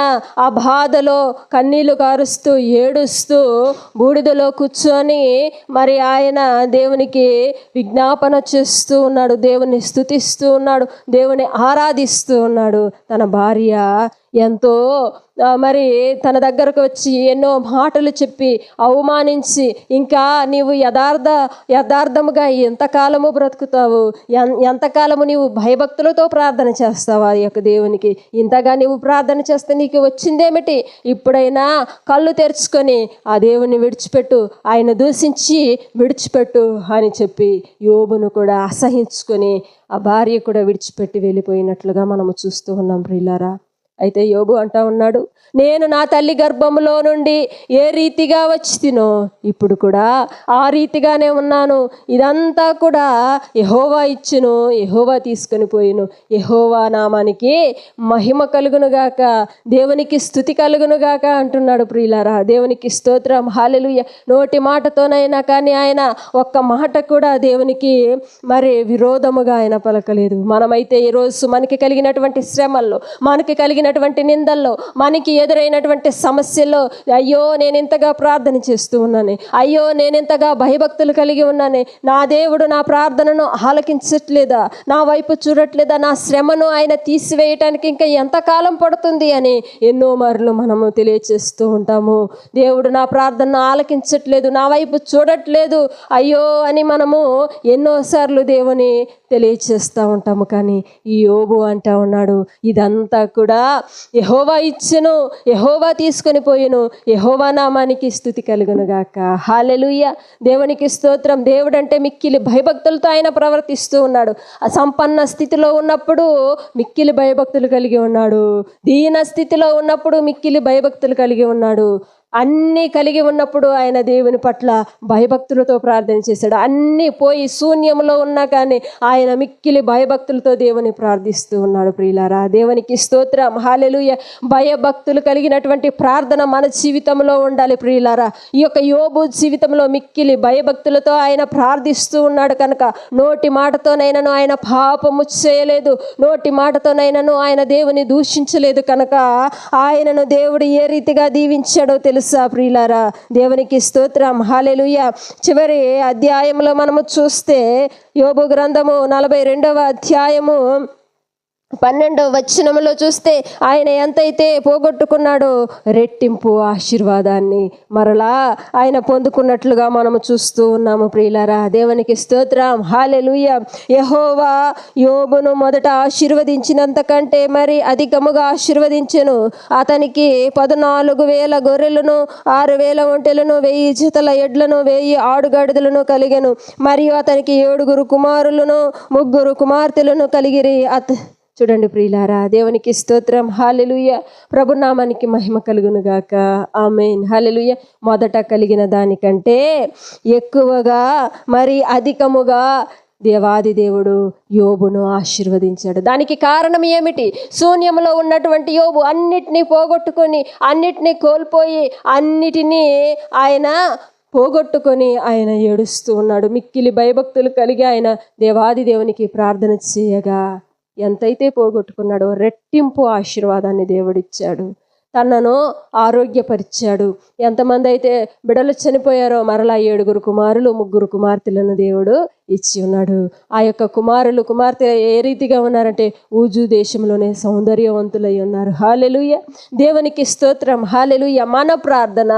ఆ బాధలో కన్నీళ్లు కారుస్తూ ఏడుస్తూ బూడిదలో కూర్చొని మరి ఆయన దేవునికి విజ్ఞాపన చేస్తూ ఉన్నాడు, దేవుని స్తుతిస్తూ ఉన్నాడు, దేవుని ఆరాధిస్తూ ఉన్నాడు. తన భార్య ఎంతో మరి తన దగ్గరకు వచ్చి ఎన్నో మాటలు చెప్పి అవమానించి, ఇంకా నీవు యథార్థముగా ఎంతకాలము బ్రతుకుతావు, ఎంతకాలము నీవు భయభక్తులతో ప్రార్థన చేస్తావు ఆ యొక్క దేవునికి, ఇంతగా నీవు ప్రార్థన చేస్తే నీకు వచ్చిందేమిటి, ఇప్పుడైనా కళ్ళు తెరుచుకొని ఆ దేవుని విడిచిపెట్టు, ఆయన దూషించి విడిచిపెట్టు అని చెప్పి యోబును కూడా అసహించుకొని ఆ భార్య కూడా విడిచిపెట్టి వెళ్ళిపోయినట్లుగా మనము చూస్తూ ఉన్నాం ప్రియులారా. అయితే యోబు అంటా ఉన్నాడు, నేను నా తల్లి గర్భములో నుండి ఏ రీతిగా వచ్చినో ఇప్పుడు కూడా ఆ రీతిగానే ఉన్నాను, ఇదంతా కూడా యెహోవా ఇచ్చును, యెహోవా తీసుకొని పోయిను, యెహోవా నామానికి మహిమ కలుగునుగాక, దేవునికి స్తుతి కలుగునుగాక అంటున్నాడు ప్రియులారా. దేవునికి స్తోత్రం, హల్లెలూయా. నోటి మాటతోనైనా కానీ ఆయన ఒక్క మాట కూడా దేవునికి మరి విరోధముగా ఆయన పలకలేదు. మనమైతే ఈరోజు మనకి కలిగినటువంటి శ్రమల్లో, మనకి కలిగినటువంటి నిందల్లో, మనకి ఎదురైనటువంటి సమస్యల్లో అయ్యో నేను ఇంతగా ప్రార్థన చేస్తూ ఉన్నాను, అయ్యో నేను ఇంతగా భయభక్తులు కలిగి ఉన్నాను, నా దేవుడు నా ప్రార్థనను ఆలకించట్లేదా, నా వైపు చూడట్లేదా, నా శ్రమను ఆయన తీసివేయటానికి ఇంకా ఎంతకాలం పడుతుంది అని ఎన్నో మార్లు మనము తెలియచేస్తూ ఉంటాము. దేవుడు నా ప్రార్థనను ఆలకించట్లేదు, నా వైపు చూడట్లేదు అయ్యో అని మనము ఎన్నోసార్లు దేవుని తెలియచేస్తూ ఉంటాము. కానీ ఈ యోబు అంటా ఉన్నాడు, ఇదంతా కూడా యెహోవా ఇచ్చెను, యెహోవా తీసుకొని పోయెను, యెహోవా నామానికి స్తుతి కలుగునుగాక. హల్లెలూయా. దేవునికి స్తోత్రం. దేవుడు అంటే మిక్కిలి భయభక్తులతో ఆయన ప్రవర్తిస్తూ ఉన్నాడు. ఆ సంపన్న స్థితిలో ఉన్నప్పుడు మిక్కిలి భయభక్తులు కలిగి ఉన్నాడు, దీన స్థితిలో ఉన్నప్పుడు మిక్కిలి భయభక్తులు కలిగి ఉన్నాడు. అన్నీ కలిగి ఉన్నప్పుడు ఆయన దేవుని పట్ల భయభక్తులతో ప్రార్థన చేశాడు. అన్నీ పోయి శూన్యంలో ఉన్నా కానీ ఆయన మిక్కిలి భయభక్తులతో దేవుని ప్రార్థిస్తూ ఉన్నాడు ప్రియులారా. దేవునికి స్తోత్రం, హల్లెలూయా. భయభక్తులు కలిగినటువంటి ప్రార్థన మన జీవితంలో ఉండాలి ప్రియులారా. ఈ యొక్క యోబు జీవితంలో మిక్కిలి భయభక్తులతో ఆయన ప్రార్థిస్తూ ఉన్నాడు కనుక నోటి మాటతోనైనాను ఆయన పాపము చేయలేదు, నోటి మాటతోనైనాను ఆయన దేవుని దూషించలేదు కనుక ఆయనను దేవుడు ఏ రీతిగా దీవించాడో తెలుసా ప్రియులారా. దేవునికి స్తోత్రం, హల్లెలూయా. చివరి అధ్యాయంలో మనము చూస్తే యోబు గ్రంథము 42వ అధ్యాయము 12వ వచనములో చూస్తే ఆయన ఎంతైతే పోగొట్టుకున్నాడో రెట్టింపు ఆశీర్వాదాన్ని మరలా ఆయన పొందుకున్నట్లుగా మనము చూస్తూ ఉన్నాము ప్రియులారా. దేవునికి స్తోత్రం, హల్లెలూయా. యెహోవా యోబును మొదట ఆశీర్వదించినంత కంటే మరి అధికముగా ఆశీర్వదించెను. అతనికి 14,000 గొర్రెలను, 6,000 ఒంటెలను, 1,000 జతల ఎడ్లను, 1,000 ఆడుగాడిదలను కలిగెను. మరియు అతనికి 7 కుమారులను, 3 కుమార్తెలను కలిగిరి. చూడండి ప్రియులారా. దేవునికి స్తోత్రం, హల్లెలూయా. ప్రభునామానికి మహిమ కలుగును గాక. ఆమేన్, హల్లెలూయా. మొదట కలిగిన దానికంటే ఎక్కువగా మరి అధికముగా దేవాది దేవుడు యోబును ఆశీర్వదించాడు. దానికి కారణం ఏమిటి? శూన్యంలో ఉన్నటువంటి యోబు అన్నిటినీ పోగొట్టుకొని, అన్నిటినీ కోల్పోయి, అన్నిటినీ ఆయన పోగొట్టుకొని ఆయన ఏడుస్తూ ఉన్నాడు. మిక్కిలి భయభక్తులు కలిగి ఆయన దేవాది దేవునికి ప్రార్థన చేయగా ఎంతైతే పోగొట్టుకున్నాడో రెట్టింపు ఆశీర్వాదాన్ని దేవుడిచ్చాడు. తనను ఆరోగ్యపరిచాడు. ఎంతమంది అయితే బిడలు చనిపోయారో మరలా 7 కుమారులు 3 కుమార్తెలను దేవుడు ఇచ్చి ఉన్నాడు. ఆ యొక్క కుమారులు కుమార్తె ఏ రీతిగా ఉన్నారంటే ఊజు దేశంలోనే సౌందర్యవంతులై ఉన్నారు. హల్లెలూయా, దేవునికి స్తోత్రం. హల్లెలూయా. మన ప్రార్థన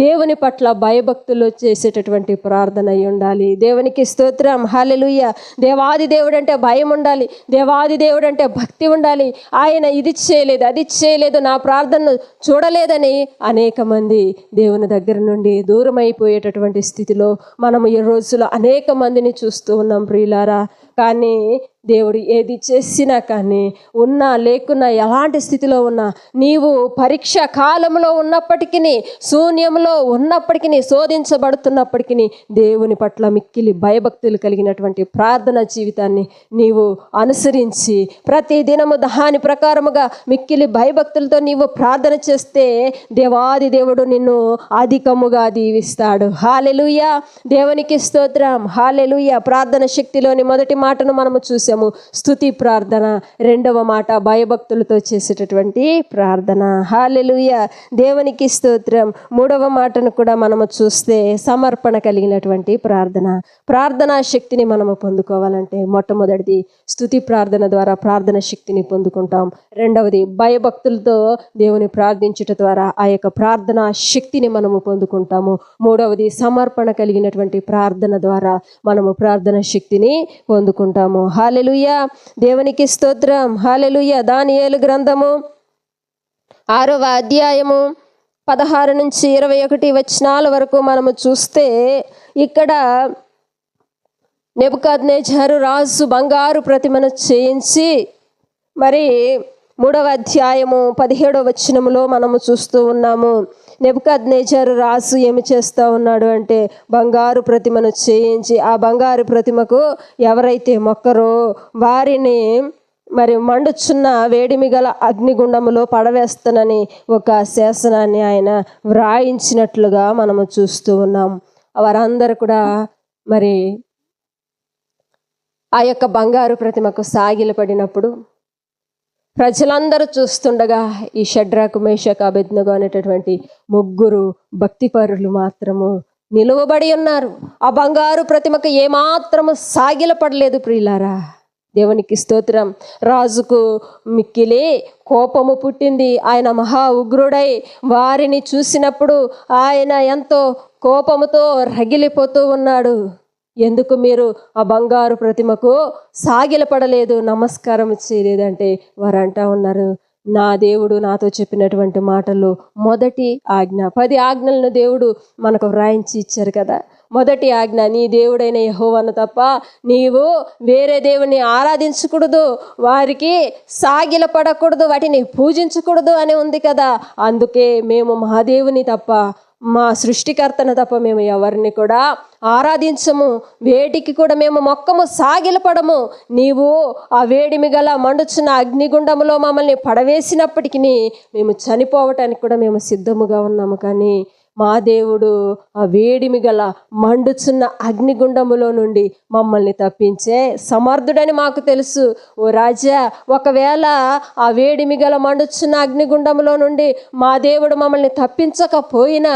దేవుని పట్ల భయభక్తులు చేసేటటువంటి ప్రార్థన అయి ఉండాలి. దేవునికి స్తోత్రం. హల్లెలూయా. దేవాది దేవుడు అంటే భయం ఉండాలి. దేవాది దేవుడు అంటే భక్తి ఉండాలి. ఆయన ఇది చేయలేదు, అది చేయలేదు, నా ప్రార్థన చూడలేదని అనేక మంది దేవుని దగ్గర నుండి దూరం అయిపోయేటటువంటి స్థితిలో మనం ఈ రోజులో అనేక మందిని చూస్తూ ఉన్నాం ప్రియులారా. కానీ దేవుడు ఏది చేసినా కానీ ఉన్నా లేకున్నా ఎలాంటి స్థితిలో ఉన్నా నీవు పరీక్ష కాలంలో ఉన్నప్పటికీ శూన్యంలో ఉన్నప్పటికీ శోధించబడుతున్నప్పటికీ దేవుని పట్ల మిక్కిలి భయభక్తులు కలిగినటువంటి ప్రార్థన జీవితాన్ని నీవు అనుసరించి ప్రతి దినము దాని ప్రకారముగా మిక్కిలి భయభక్తులతో నీవు ప్రార్థన చేస్తే దేవాది దేవుడు నిన్ను అధికముగా దీవిస్తాడు. హల్లెలూయా, దేవునికి స్తోత్రం. హల్లెలూయా. ప్రార్థన శక్తిలోని మొదటి మాటను మనము చూసాము, స్తుతి ప్రార్థన. రెండవ మాట భయభక్తులతో చేసేటటువంటి ప్రార్థన. హల్లెలూయా, దేవునికి స్తోత్రం. మూడవ మాటను కూడా మనము చూస్తే సమర్పణ కలిగినటువంటి ప్రార్థన. ప్రార్థనా శక్తిని మనము పొందుకోవాలంటే మొట్టమొదటిది స్తుతి ప్రార్థన ద్వారా ప్రార్థన శక్తిని పొందుకుంటాం. రెండవది భయభక్తులతో దేవుని ప్రార్థించుట ద్వారా ఆ యొక్క ప్రార్థనా శక్తిని మనము పొందుకుంటాము. మూడవది సమర్పణ కలిగినటువంటి ప్రార్థన ద్వారా మనము ప్రార్థన శక్తిని పొందుకుంటాము. హల్లెలూయా, దేవునికి స్తోత్రం. హల్లెలూయా. దానియేలు గ్రంథము 6వ అధ్యాయము 16 నుంచి 21 వచనాల వరకు మనము చూస్తే ఇక్కడ నెబుకద్నెజరు రాజు బంగారు ప్రతిమను చేయించి మరి 3వ అధ్యాయము 17వ వచనములో మనము చూస్తూ ఉన్నాము. నెబుకద్నెజరు రాజు ఏమి చేస్తూ ఉన్నాడు అంటే బంగారు ప్రతిమను చేయించి ఆ బంగారు ప్రతిమకు ఎవరైతే మొక్కరో వారిని మరి మండుచున్న వేడిమి గల అగ్నిగుండములో పడవేస్తానని ఒక శాసనాన్ని ఆయన వ్రాయించినట్లుగా మనము చూస్తూ ఉన్నాం. వారందరూ కూడా మరి ఆ యొక్క బంగారు ప్రతిమకు సాగిలపడినప్పుడు ప్రజలందరూ చూస్తుండగా ఈ షడ్రకు మేషకు అబేద్నెగో అనేటటువంటి 3 భక్తిపరులు మాత్రము నిలువబడి ఉన్నారు. ఆ బంగారు ప్రతిమకు ఏమాత్రము సాగిలపడలేదు ప్రియులారా. దేవునికి స్తోత్రం. రాజుకు మిక్కిలి కోపము పుట్టింది. ఆయన మహా ఉగ్రుడై వారిని చూసినప్పుడు ఆయన ఎంతో కోపముతో రగిలిపోతూ ఉన్నాడు. ఎందుకు మీరు ఆ బంగారు ప్రతిమకు సాగిలపడలేదు, నమస్కారం చేయలేదంటే వారు అంటా ఉన్నారు, నా దేవుడు నాతో చెప్పినటువంటి మాటల్లో మొదటి ఆజ్ఞ, 10 ఆజ్ఞలను దేవుడు మనకు వ్రాయించి ఇచ్చారు కదా. మొదటి ఆజ్ఞ, నీ దేవుడైన యెహోవాను తప్ప నీవు వేరే దేవుని ఆరాధించకూడదు, వారికి సాగిలపడకూడదు, వాటిని పూజించకూడదు అని ఉంది కదా. అందుకే మేము మా దేవుని తప్ప మా సృష్టికర్తను తప్ప మేము ఎవరిని కూడా ఆరాధించము, వేటికి కూడా మేము మొక్కము, సాగిలపడము. నీవు ఆ వేడిమి గల మండుచున్న అగ్నిగుండములో మమ్మల్ని పడవేసినప్పటికీ మేము చనిపోవటానికి కూడా మేము సిద్ధముగా ఉన్నాము. కానీ మా దేవుడు ఆ వేడిమి గల మండుచున్న అగ్నిగుండములో నుండి మమ్మల్ని తప్పించే సమర్థుడని మాకు తెలుసు. ఓ రాజా, ఒకవేళ ఆ వేడిమి గల మండుచున్న అగ్నిగుండములో నుండి మా దేవుడు మమ్మల్ని తప్పించకపోయినా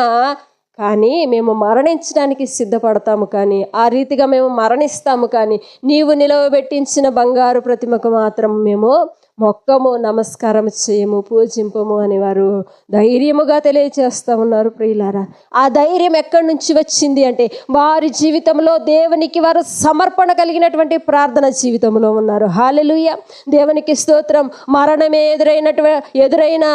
కానీ మేము మరణించడానికి సిద్ధపడతాము, కానీ ఆ రీతిగా మేము మరణిస్తాము. కానీ నీవు నిలవబెట్టించిన బంగారు ప్రతిమకు మాత్రం మేము మొక్కము, నమస్కారం చేయము, పూజింపము అని వారు ధైర్యముగా తెలియచేస్తూ ఉన్నారు ప్రియులారా. ఆ ధైర్యం ఎక్కడి నుంచి వచ్చింది అంటే వారి జీవితంలో దేవునికి వారు సమర్పణ కలిగినటువంటి ప్రార్థన జీవితంలో ఉన్నారు. హల్లెలూయా, దేవునికి స్తోత్రం. మరణమే ఎదురైన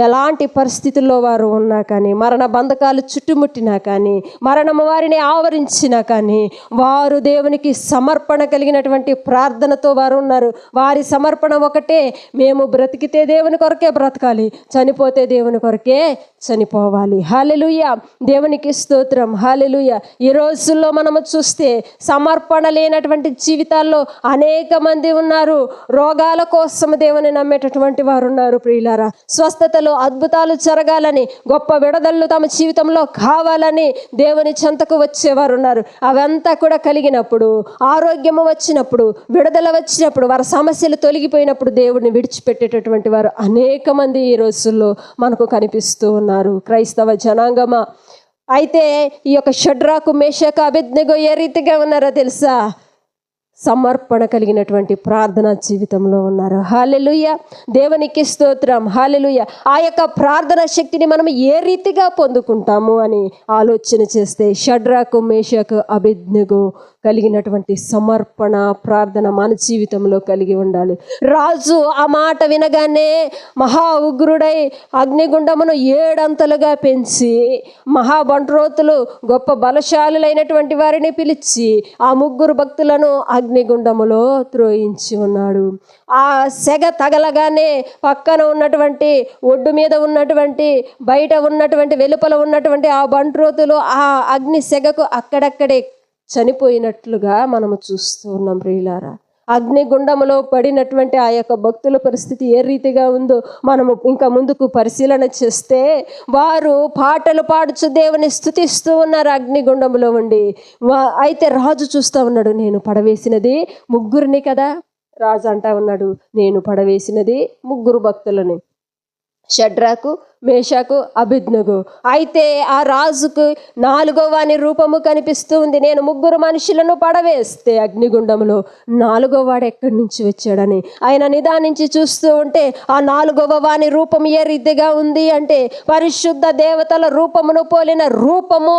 ఎలాంటి పరిస్థితుల్లో వారు ఉన్నా కానీ, మరణ బంధకాలు చుట్టుముట్టినా కానీ, మరణము వారిని ఆవరించినా కానీ వారు దేవునికి సమర్పణ కలిగినటువంటి ప్రార్థనతో వారు ఉన్నారు. వారి సమర్పణ ఒకటే, మేము బ్రతికితే దేవుని కొరకే బ్రతకాలి, చనిపోతే దేవుని కొరకే చనిపోవాలి. హల్లెలూయా, దేవునికి స్తోత్రం. హల్లెలూయా. ఈ రోజుల్లో మనము చూస్తే సమర్పణ లేనటువంటి జీవితాల్లో అనేక మంది ఉన్నారు. రోగాల కోసం దేవుని నమ్మేటటువంటి వారు ఉన్నారు ప్రియులారా. స్వస్థత స్వస్థతలు, అద్భుతాలు జరగాలని, గొప్ప విడుదలలు తమ జీవితంలో కావాలని దేవుని చెంతకు వచ్చేవారు ఉన్నారు. అవంతా కూడా కలిగినప్పుడు, ఆరోగ్యము వచ్చినప్పుడు, విడుదల వచ్చినప్పుడు, వారి సమస్యలు తొలగిపోయినప్పుడు దేవుడిని విడిచిపెట్టేటటువంటి వారు అనేక మంది ఈ రోజుల్లో మనకు కనిపిస్తూ ఉన్నారు. క్రైస్తవ జనాంగమా, అయితే ఈ యొక్క షడ్రాకు, మేషకు, అబేద్నెగో ఏ రీతిగా ఉన్నారో తెలుసా? సమర్పణ కలిగినటువంటి ప్రార్థనా జీవితంలో ఉన్నారు. హల్లెలూయా, దేవునికి స్తోత్రం. హల్లెలూయా. ఆ యొక్క ప్రార్థనా శక్తిని మనం ఏ రీతిగా పొందుకుంటాము అని ఆలోచన చేస్తే, షడ్రాకు, మేషకు, అబేద్నెగో కలిగినటువంటి సమర్పణ ప్రార్థన మన జీవితంలో కలిగి ఉండాలి. రాజు ఆ మాట వినగానే మహా ఉగ్రుడై అగ్నిగుండమును 7 అంతలుగా పెంచి, మహాబంట్రోతులు గొప్ప బలశాలులైనటువంటి వారిని పిలిచి ఆ 3 భక్తులను అగ్నిగుండములో త్రోయించి ఉన్నాడు. ఆ సెగ తగలగానే పక్కన ఉన్నటువంటి, ఒడ్డు మీద ఉన్నటువంటి, బయట ఉన్నటువంటి, వెలుపల ఉన్నటువంటి ఆ బంట్రోతులు ఆ అగ్ని సెగకు అక్కడక్కడే చనిపోయినట్లుగా మనము చూస్తూ ఉన్నాం. ప్రియులారా, అగ్నిగుండములో పడినటువంటి ఆ యొక్క భక్తుల పరిస్థితి ఏ రీతిగా ఉందో మనము ఇంకా ముందుకు పరిశీలన చేస్తే, వారు పాటలు పాడుచు దేవుని స్తుతిస్తూ ఉన్నారు అగ్నిగుండములో ఉండి. అయితే రాజు చూస్తూ ఉన్నాడు, నేను పడవేసినది 3 కదా. రాజు అంటా ఉన్నాడు, నేను పడవేసినది 3 భక్తులని, షడ్రాకు, మేషకు, అబేద్నెగో. అయితే ఆ రాజుకు 4వ వాని రూపము కనిపిస్తూ ఉంది. నేను 3 మనుషులను పడవేస్తే అగ్నిగుండంలో 4వ వాడు ఎక్కడి నుంచి వచ్చాడని ఆయన నిదానించి చూస్తూ ఉంటే, ఆ 4వ వాని రూపం ఏ రీతిగా ఉంది అంటే, పరిశుద్ధ దేవతల రూపమును పోలిన రూపము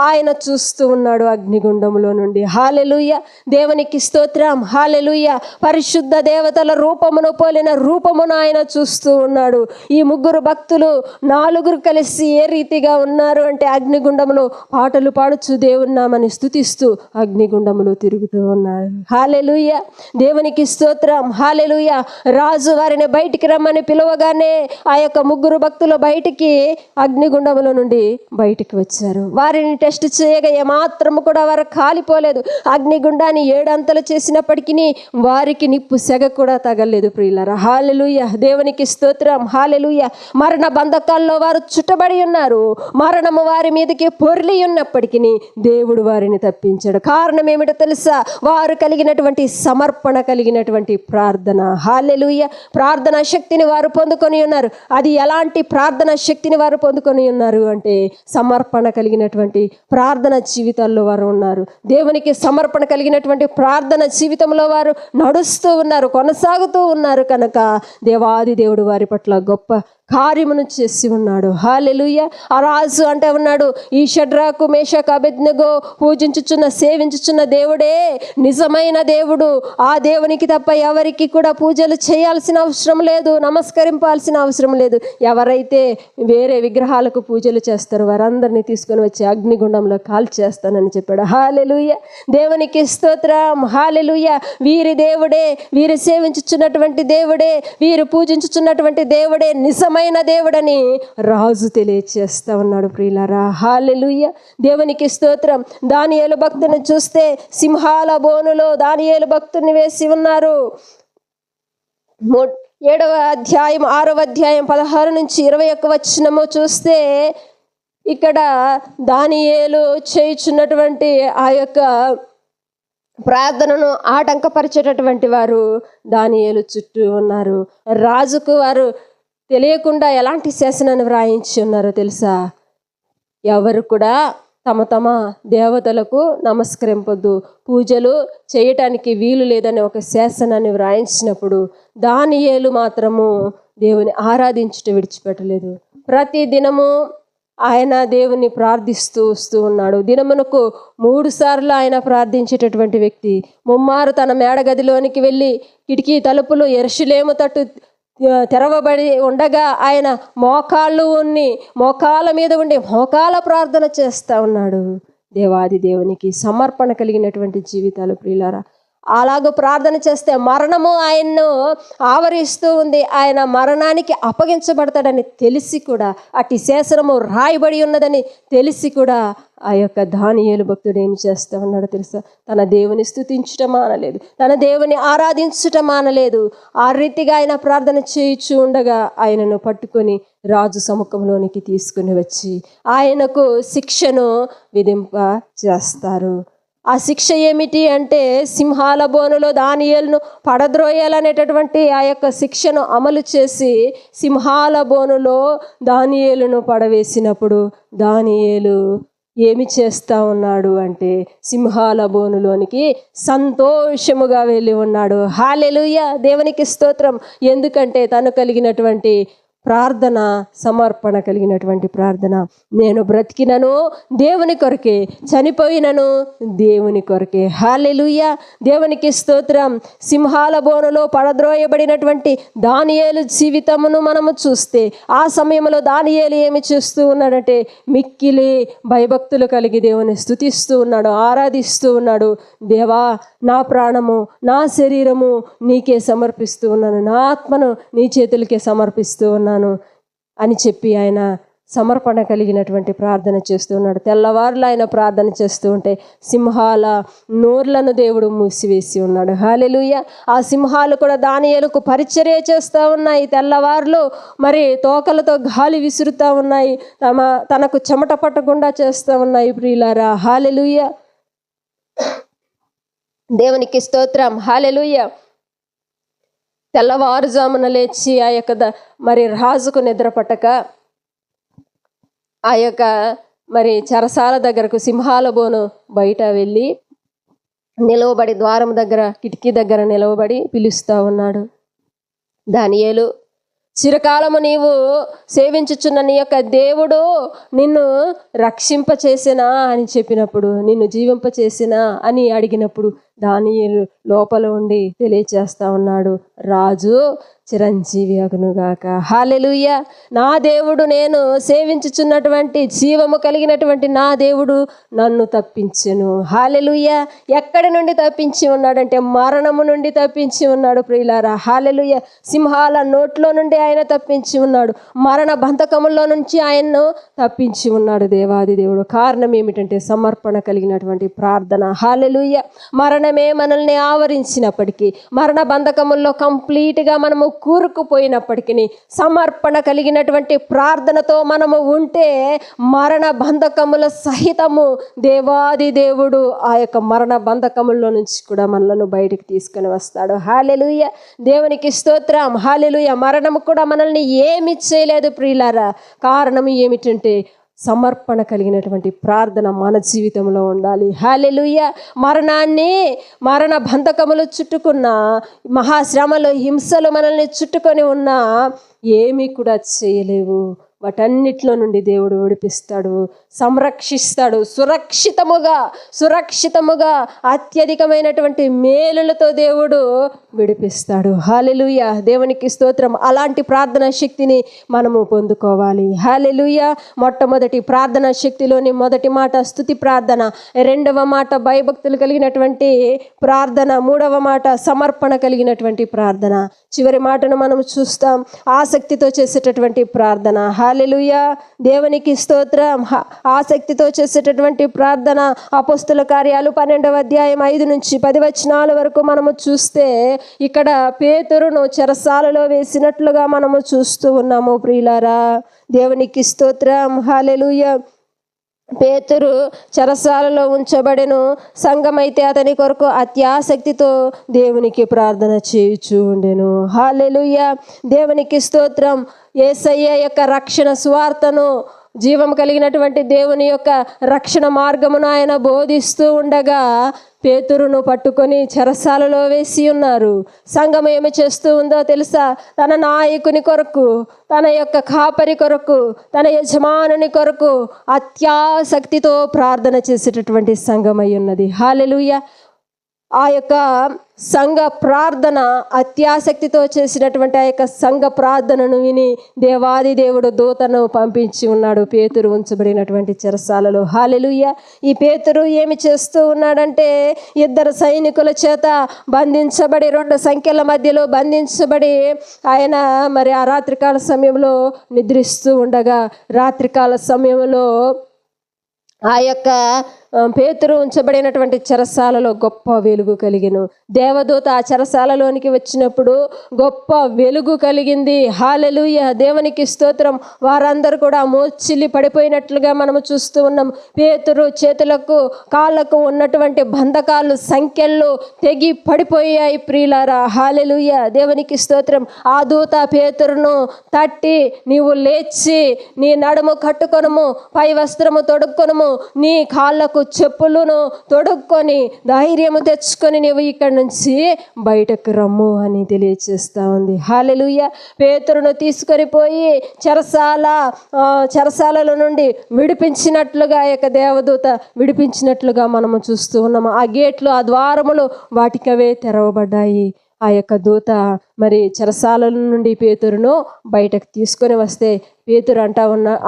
ఆయన చూస్తూ ఉన్నాడు అగ్నిగుండంలో నుండి. హల్లెలూయా, దేవునికి స్తోత్రం. హల్లెలూయా. పరిశుద్ధ దేవతల రూపమును పోలిన రూపమును ఆయన చూస్తూ ఉన్నాడు. ఈ 3 భక్తులు 4 కలిసి ఏ రీతిగా ఉన్నారు అంటే, అగ్నిగుండములో పాటలు పాడుచు దేవుని నామని స్తుతిస్తూ అగ్నిగుండములో తిరుగుతూ ఉన్నారు. హల్లెలూయా, దేవునికి స్తోత్రం. హల్లెలూయా. రాజు వారిని బయటికి రమ్మని పిలవగానే ఆ యొక్క 3 భక్తులు బయటికి అగ్నిగుండముల నుండి బయటికి వచ్చారు. వారిని టెస్ట్ చేయగా ఏమాత్రము కూడా వారు కాలిపోలేదు. అగ్నిగుండాన్ని 7 అంతలు చేసినప్పటికీ వారికి నిప్పు సెగ కూడా తగలేదు. ప్రియులారా, హల్లెలూయా, దేవునికి స్తోత్రం. హల్లెలూయా. మరణ బంధకాల్లో వారు చుట్టబడి ఉన్నారు. మరణము వారి మీదకి పొర్లి ఉన్నప్పటికీ దేవుడు వారిని తప్పించాడు. కారణం ఏమిటో తెలుసా? వారు కలిగినటువంటి సమర్పణ కలిగినటువంటి ప్రార్థన. హల్లెలూయా. ప్రార్థనా శక్తిని వారు పొందుకొని ఉన్నారు. అది ఎలాంటి ప్రార్థనా శక్తిని వారు పొందుకొని ఉన్నారు అంటే, సమర్పణ కలిగినటువంటి ప్రార్థన జీవితాల్లో వారు ఉన్నారు. దేవునికి సమర్పణ కలిగినటువంటి ప్రార్థన జీవితంలో వారు నడుస్తూ ఉన్నారు, కొనసాగుతూ ఉన్నారు కనుక దేవాది దేవుడు వారి పట్ల గొప్ప కార్యమును చేసి ఉన్నాడు. హల్లెలూయా. ఆ రాజు అంటే ఉన్నాడు, ఈ షడ్రాకు, మేషకు, అబేద్నెగో పూజించుచున్న, సేవించుచున్న దేవుడే నిజమైన దేవుడు. ఆ దేవునికి తప్ప ఎవరికి కూడా పూజలు చేయాల్సిన అవసరం లేదు, నమస్కరింపాల్సిన అవసరం లేదు. ఎవరైతే వేరే విగ్రహాలకు పూజలు చేస్తారో వారందరినీ తీసుకొని వచ్చి అగ్నిగుండంలో కాల్చేస్తానని చెప్పాడు. హల్లెలూయా, దేవునికి స్తోత్రం. హల్లెలూయా. వీరి దేవుడే, వీరు సేవించుచున్నటువంటి దేవుడే, వీరు పూజించుచున్నటువంటి దేవుడే నిజమైన దేవుడని రాజు తెలియచేస్తా ఉన్నాడు. ప్రియులారా, హల్లెలూయా, దేవునికి స్తోత్రం. దానియేలు భక్తుని చూస్తే సింహాల బోనులో దానియేలు భక్తుని వేసి ఉన్నారు. 7వ అధ్యాయం 6వ అధ్యాయం 16 నుంచి 21 వచనము చూస్తే, ఇక్కడ దానియేలు చేయుచున్నటువంటి ఆ యొక్క ప్రార్థనను ఆటంకపరిచేటటువంటి వారు దానియేలు చుట్టూ ఉన్నారు. రాజుకు వారు తెలియకుండా ఎలాంటి శాసనాన్ని వ్రాయించి ఉన్నారో తెలుసా? ఎవరు కూడా తమ తమ దేవతలకు నమస్కరింపొద్దు, పూజలు చేయటానికి వీలు లేదని ఒక శాసనాన్ని వ్రాయించినప్పుడు దానియేలు మాత్రము దేవుని ఆరాధించుట విడిచిపెట్టలేదు. ప్రతి దినము ఆయన దేవుని ప్రార్థిస్తూ వస్తూ ఉన్నాడు. దినమునకు 3 సార్లు ఆయన ప్రార్థించేటటువంటి వ్యక్తి. ముమ్మారు తన మేడగదిలోనికి వెళ్ళి కిటికీ తలుపులు యెరూషలేము తట్టు తెరవబడి ఉండగా ఆయన మోకాళ్ళ మీద ఉండి మోకాల ప్రార్థన చేస్తూ ఉన్నాడు. దేవాది దేవునికి సమర్పణ కలిగినటువంటి జీవితాలు ప్రియులారా. అలాగూ ప్రార్థన చేస్తే మరణము ఆయన్ను ఆవరిస్తూ ఉంది. ఆయన మరణానికి అప్పగించబడతాడని తెలిసి కూడా, అట్టి శాసనము రాయబడి ఉన్నదని తెలిసి కూడా ఆ యొక్క దానియేలు భక్తుడు ఏం చేస్తూ ఉన్నాడో తెలుసా? తన దేవుని స్తుతించటం మానలేదు, తన దేవుని ఆరాధించటం మానలేదు. ఆ రీతిగా ఆయన ప్రార్థన చేయించు ఉండగా ఆయనను పట్టుకొని రాజు సముఖంలోనికి తీసుకుని వచ్చి ఆయనకు శిక్షను విధింప చేస్తారు. ఆ శిక్ష ఏమిటి అంటే సింహాల బోనులో దానియేలును పడద్రోయాలనేటటువంటి ఆ యొక్క శిక్షను అమలు చేసి సింహాల బోనులో దానియేలును పడవేసినప్పుడు దానియేలు ఏమి చేస్తా ఉన్నాడు అంటే సింహాల బోనులోనికి సంతోషముగా వెళ్ళి ఉన్నాడు. హల్లెలూయా, దేవునికి స్తోత్రం. ఎందుకంటే తను కలిగినటువంటి ప్రార్థన సమర్పణ కలిగినటువంటి ప్రార్థన. నేను బ్రతికినను దేవుని కొరకే, చనిపోయినను దేవుని కొరకే. హల్లెలూయా, దేవునికి స్తోత్రం. సింహాల బోనులో పడద్రోయబడినటువంటి దానియేలు జీవితమును మనము చూస్తే ఆ సమయంలో దానియేలు ఏమి చేస్తూ ఉన్నాడంటే మిక్కిలి భయభక్తులు కలిగి దేవుని స్తుతిస్తూ ఉన్నాడు, ఆరాధిస్తూ ఉన్నాడు. దేవా, నా ప్రాణము నా శరీరము నీకే సమర్పిస్తూ ఉన్నాను, నా ఆత్మను నీ చేతులకే సమర్పిస్తూ ఉన్నాను అని చెప్పి ఆయన సమర్పణ కలిగినటువంటి ప్రార్థన చేస్తూ ఉన్నాడు. తెల్లవారులు ఆయన ప్రార్థన చేస్తూ ఉంటే సింహాల నోర్లను దేవుడు మూసివేసి ఉన్నాడు. హల్లెలూయా. ఆ సింహాలు కూడా దానియేలుకు పరిచర్య చేస్తూ ఉన్నాయి. తెల్లవారులు మరి తోకలతో గాలి విసురుతూ ఉన్నాయి, తనకు చెమట పట్టకుండా చేస్తూ ఉన్నాయి. ప్రియులారా, హల్లెలూయా, దేవునికి స్తోత్రం. హల్లెలూయా. తెల్లవారుజామున లేచి ఆ యొక్క మరి రాజుకు నిద్ర పట్టక ఆ యొక్క మరి చెరసాల దగ్గరకు సింహాల బోను బయట వెళ్ళి నిలవబడి ద్వారం దగ్గర కిటికీ దగ్గర నిలవబడి పిలుస్తూ ఉన్నాడు. దానియేలు, చిరకాలము నీవు సేవించుచున్న నీ యొక్క దేవుడు నిన్ను రక్షింపచేసినా అని చెప్పినప్పుడు, నిన్ను జీవింపచేసినా అని అడిగినప్పుడు దానియేలు లోపల ఉండి తెలియచేస్తా ఉన్నాడు, రాజు చిరంజీవి అగునుగాక. హల్లెలూయా. నా దేవుడు, నేను సేవించుచున్నటువంటి జీవము కలిగినటువంటి నా దేవుడు నన్ను తప్పించెను. హల్లెలూయా. ఎక్కడి నుండి తప్పించి ఉన్నాడంటే మరణము నుండి తప్పించి ఉన్నాడు. ప్రియులారా, హల్లెలూయా. సింహాల నోట్లో నుండి ఆయన తప్పించి ఉన్నాడు, మరణ బంధకముల్లో నుంచి ఆయన్ను తప్పించి ఉన్నాడు దేవాది దేవుడు. కారణం ఏమిటంటే సమర్పణ కలిగినటువంటి ప్రార్థన. హల్లెలూయా. మరణమే మనల్ని ఆవరించినప్పటికీ, మరణ బంధకముల్లో కంప్లీట్గా మనము కూరుకుపోయినప్పటికీ సమర్పణ కలిగినటువంటి ప్రార్థనతో మనము ఉంటే మరణ బంధకముల సహితము దేవాది దేవుడు ఆ యొక్క మరణ బంధకముల్లో నుంచి కూడా మనలను బయటికి తీసుకొని వస్తాడు. హల్లెలూయా, దేవునికి స్తోత్రం. హల్లెలూయా. మరణము కూడా మనల్ని ఏమి చేయలేదు ప్రియులారా. కారణం ఏమిటంటే సమర్పణ కలిగినటువంటి ప్రార్థన మన జీవితంలో ఉండాలి. హల్లెలూయా. మరణ బంధకములు చుట్టుకున్న, మహాశ్రమలు హింసలు మనల్ని చుట్టుకొని ఉన్నా ఏమీ కూడా చేయలేవు. వాటన్నిటిలో నుండి దేవుడు విడిపిస్తాడు, సంరక్షిస్తాడు. సురక్షితముగా అత్యధికమైనటువంటి మేలులతో దేవుడు విడిపిస్తాడు. హల్లెలూయా, దేవునికి స్తోత్రం. అలాంటి ప్రార్థనా శక్తిని మనము పొందుకోవాలి. హల్లెలూయా. మొట్టమొదటి ప్రార్థనా శక్తిలోని మొదటి మాట స్తుతి ప్రార్థన, రెండవ మాట భయభక్తులు కలిగినటువంటి ప్రార్థన, మూడవ మాట సమర్పణ కలిగినటువంటి ప్రార్థన, చివరి మాటను మనం చూస్తాం ఆసక్తితో చేసేటటువంటి ప్రార్థన. హల్లెలూయా, దేవునికి స్తోత్రం. ఆసక్తితో చేసేటటువంటి ప్రార్థన అపోస్తుల కార్యాలు 12వ అధ్యాయం 5 నుంచి 10 వచనాల వరకు మనము చూస్తే ఇక్కడ పేతురును చెరసాలలో వేసినట్లుగా మనము చూస్తూ ఉన్నాము. ప్రియులారా, దేవునికి స్తోత్రం. హల్లెలూయా. పేతురు చెరసాలలో ఉంచబడెను. సంఘమైతే అతని కొరకు అత్యాసక్తితో దేవునికి ప్రార్థన చేయుచూ ఉండెను. హల్లెలూయా, దేవునికి స్తోత్రం. యేసయ్య యొక్క రక్షణ సువార్తను, జీవం కలిగినటువంటి దేవుని యొక్క రక్షణ మార్గమును ఆయన బోధిస్తూ ఉండగా పేతురును పట్టుకొని చెరసాలలో వేసి ఉన్నారు. సంఘం ఏమి చేస్తూ ఉందో తెలుసా? తన నాయకుని కొరకు, తన యొక్క కాపరి కొరకు, తన యజమానుని కొరకు అత్యాసక్తితో ప్రార్థన చేసేటటువంటి సంఘం అయి ఉన్నది. హల్లెలూయా. ఆ యొక్క సంఘ ప్రార్థన, అత్యాసక్తితో చేసినటువంటి ఆ యొక్క సంఘ ప్రార్థనను విని దేవాది దేవుడు దూతను పంపించి ఉన్నాడు పేతురు ఉంచబడినటువంటి చెరసాలలో. హల్లెలూయా. ఈ పేతురు ఏమి చేస్తూ ఉన్నాడంటే 2 సైనికుల చేత బంధించబడి, 2 సంఖ్యల మధ్యలో బంధించబడి ఆయన మరి ఆ రాత్రికాల సమయంలో నిద్రిస్తూ ఉండగా, రాత్రికాల సమయంలో ఆ యొక్క పేతురు ఉంచబడినటువంటి చెరసాలలో గొప్ప వెలుగు కలిగెను. దేవదూత ఆ చెరసాలలోనికి వచ్చినప్పుడు గొప్ప వెలుగు కలిగింది. హల్లెలూయా, దేవునికి స్తోత్రం. వారందరూ కూడా మోచిల్లి పడిపోయినట్లుగా మనము చూస్తూ ఉన్నాం. పేతురు చేతులకు కాళ్ళకు ఉన్నటువంటి బంధకాలు సంఖ్యలు తెగి పడిపోయాయి ప్రియులారా. హల్లెలూయా, దేవునికి స్తోత్రం. ఆ దూత పేతురును తట్టి, నీవు లేచి నీ నడుము కట్టుకొనుము, పై వస్త్రము తొడుక్కొనుము, నీ కాళ్ళకు చెప్పులను తొడుక్కొని ధైర్యము తెచ్చుకొని నీవు ఇక్కడి నుంచి బయటకు రమ్ము అని తెలియచేస్తా ఉంది. హల్లెలూయా. పేతురును తీసుకొని పోయి చెరసాలలో నుండి విడిపించినట్లుగా ఆ యొక్క దేవదూత విడిపించినట్లుగా మనము చూస్తూ ఉన్నాము. ఆ గేట్లు, ఆ ద్వారములు వాటికవే తెరవబడ్డాయి. ఆ యొక్క దూత మరి చెరసాల నుండి పేతురును బయటకు తీసుకొని వస్తే పేతురు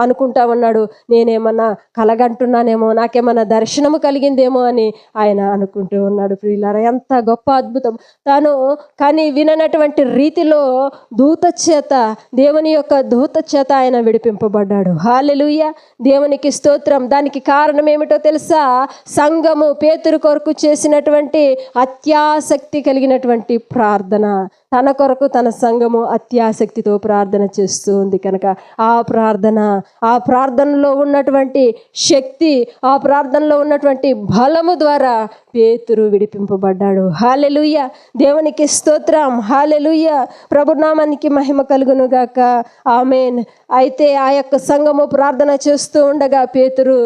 అనుకుంటా ఉన్నాడు, నేనేమన్నా కలగంటున్నానేమో, నాకేమన్నా దర్శనము కలిగిందేమో అని ఆయన అనుకుంటూ ఉన్నాడు. ప్రియులారా, ఎంత గొప్ప అద్భుతం! తాను కానీ విననటువంటి రీతిలో దేవుని యొక్క దూత చేత ఆయన విడిపింపబడ్డాడు. హల్లెలూయా, దేవునికి స్తోత్రం. దానికి కారణం ఏమిటో తెలుసా? సంఘము పేతురు కొరకు చేసినటువంటి అత్యాసక్తి కలిగినటువంటి ప్రార్థన. తన కొరకు తన సంఘము అత్యాసక్తితో ప్రార్థన చేస్తూ ఉంది కనుక ఆ ప్రార్థనలో ఉన్నటువంటి శక్తి, ఆ ప్రార్థనలో ఉన్నటువంటి బలము ద్వారా పేతురు విడిపింపబడ్డాడు. హల్లెలూయా, దేవునికి స్తోత్రం. హల్లెలూయా, ప్రభునామానికి మహిమ కలుగును గాక. ఆమేన్. అయితే ఆ యొక్క సంఘము ప్రార్థన చేస్తూ ఉండగా పేతురు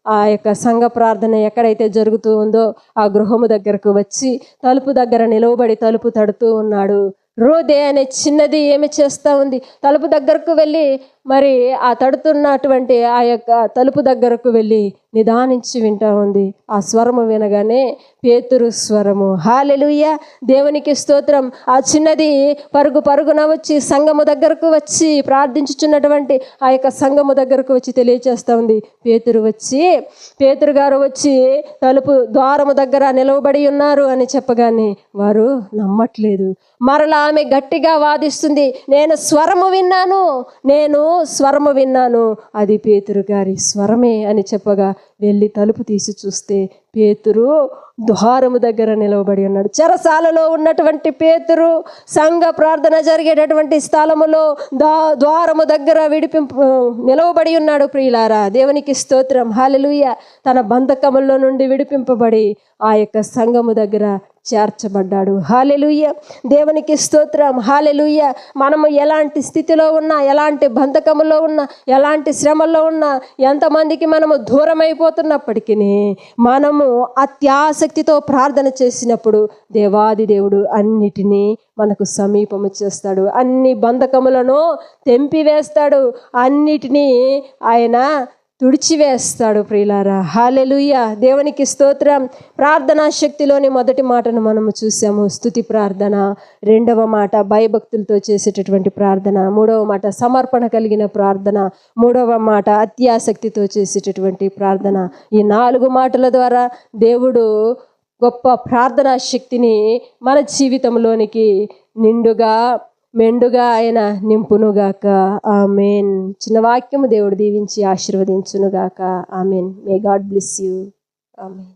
ఆ యొక్క సంఘ ప్రార్థన ఎక్కడైతే జరుగుతూ ఉందో ఆ గృహము దగ్గరకు వచ్చి తలుపు దగ్గర నిలవబడి తలుపు తడుతూ ఉన్నాడు. రోదే అనే చిన్నది ఏమి చేస్తూ ఉంది? తలుపు దగ్గరకు వెళ్ళి మరి ఆ తడుతున్నటువంటి ఆ యొక్క తలుపు దగ్గరకు వెళ్ళి నిదానించి వింటా ఉంది. ఆ స్వరము వినగానే పేతురు స్వరము. హల్లెలూయా, దేవునికి స్తోత్రం. ఆ చిన్నది పరుగున వచ్చి సంఘము దగ్గరకు వచ్చి ప్రార్థించుచున్నటువంటి ఆ యొక్క సంఘము దగ్గరకు వచ్చి తెలియచేస్తూ ఉంది. పేతురు గారు వచ్చి తలుపు ద్వారము దగ్గర నిలవబడి ఉన్నారు అని చెప్పగానే వారు నమ్మట్లేదు. మరలా ఆమె గట్టిగా వాదిస్తుంది, నేను స్వరము విన్నాను, అది పేతురు గారి స్వరమే అని చెప్పగా వెళ్ళి తలుపు తీసి చూస్తే పేతురు ద్వారము దగ్గర నిలవబడి ఉన్నాడు. చెరసాలలో ఉన్నటువంటి పేతురు సంఘ ప్రార్థన జరిగేటటువంటి స్థలములో ద్వారము దగ్గర నిలవబడి ఉన్నాడు. ప్రియులారా, దేవునికి స్తోత్రం. హల్లెలూయా, తన బంధకముల్లో నుండి విడిపింపబడి ఆ యొక్క సంఘము దగ్గర చేర్చబడ్డాడు. హల్లెలూయా, దేవునికి స్తోత్రం. హల్లెలూయా, మనము ఎలాంటి స్థితిలో ఉన్నా, ఎలాంటి బంధకములో ఉన్నా, ఎలాంటి శ్రమల్లో ఉన్నా, ఎంతమందికి మనము దూరమైపోతున్నప్పటికీ మనము అత్యాసక్తితో ప్రార్థన చేసినప్పుడు దేవాది దేవుడు అన్నిటినీ మనకు సమీపము చేస్తాడు. అన్ని బంధకములను తెంపివేస్తాడు, అన్నిటినీ ఆయన తుడిచివేస్తాడు. ప్రియులారా, హల్లెలూయా, దేవునికి స్తోత్రం. ప్రార్థనా శక్తిలోని మొదటి మాటను మనము చూసాము, స్తుతి ప్రార్థన. రెండవ మాట భయభక్తులతో చేసేటటువంటి ప్రార్థన. మూడవ మాట సమర్పణ కలిగిన ప్రార్థన. మూడవ మాట అత్యాసక్తితో చేసేటటువంటి ప్రార్థన. ఈ 4 మాటల ద్వారా దేవుడు గొప్ప ప్రార్థనా శక్తిని మన జీవితంలోనికి మెండుగా ఆయన నింపునుగాక. ఆమెన్. చిన్న వాక్యము దేవుడు దీవించి ఆశీర్వదించునుగాక. Amen. May God bless you. Amen.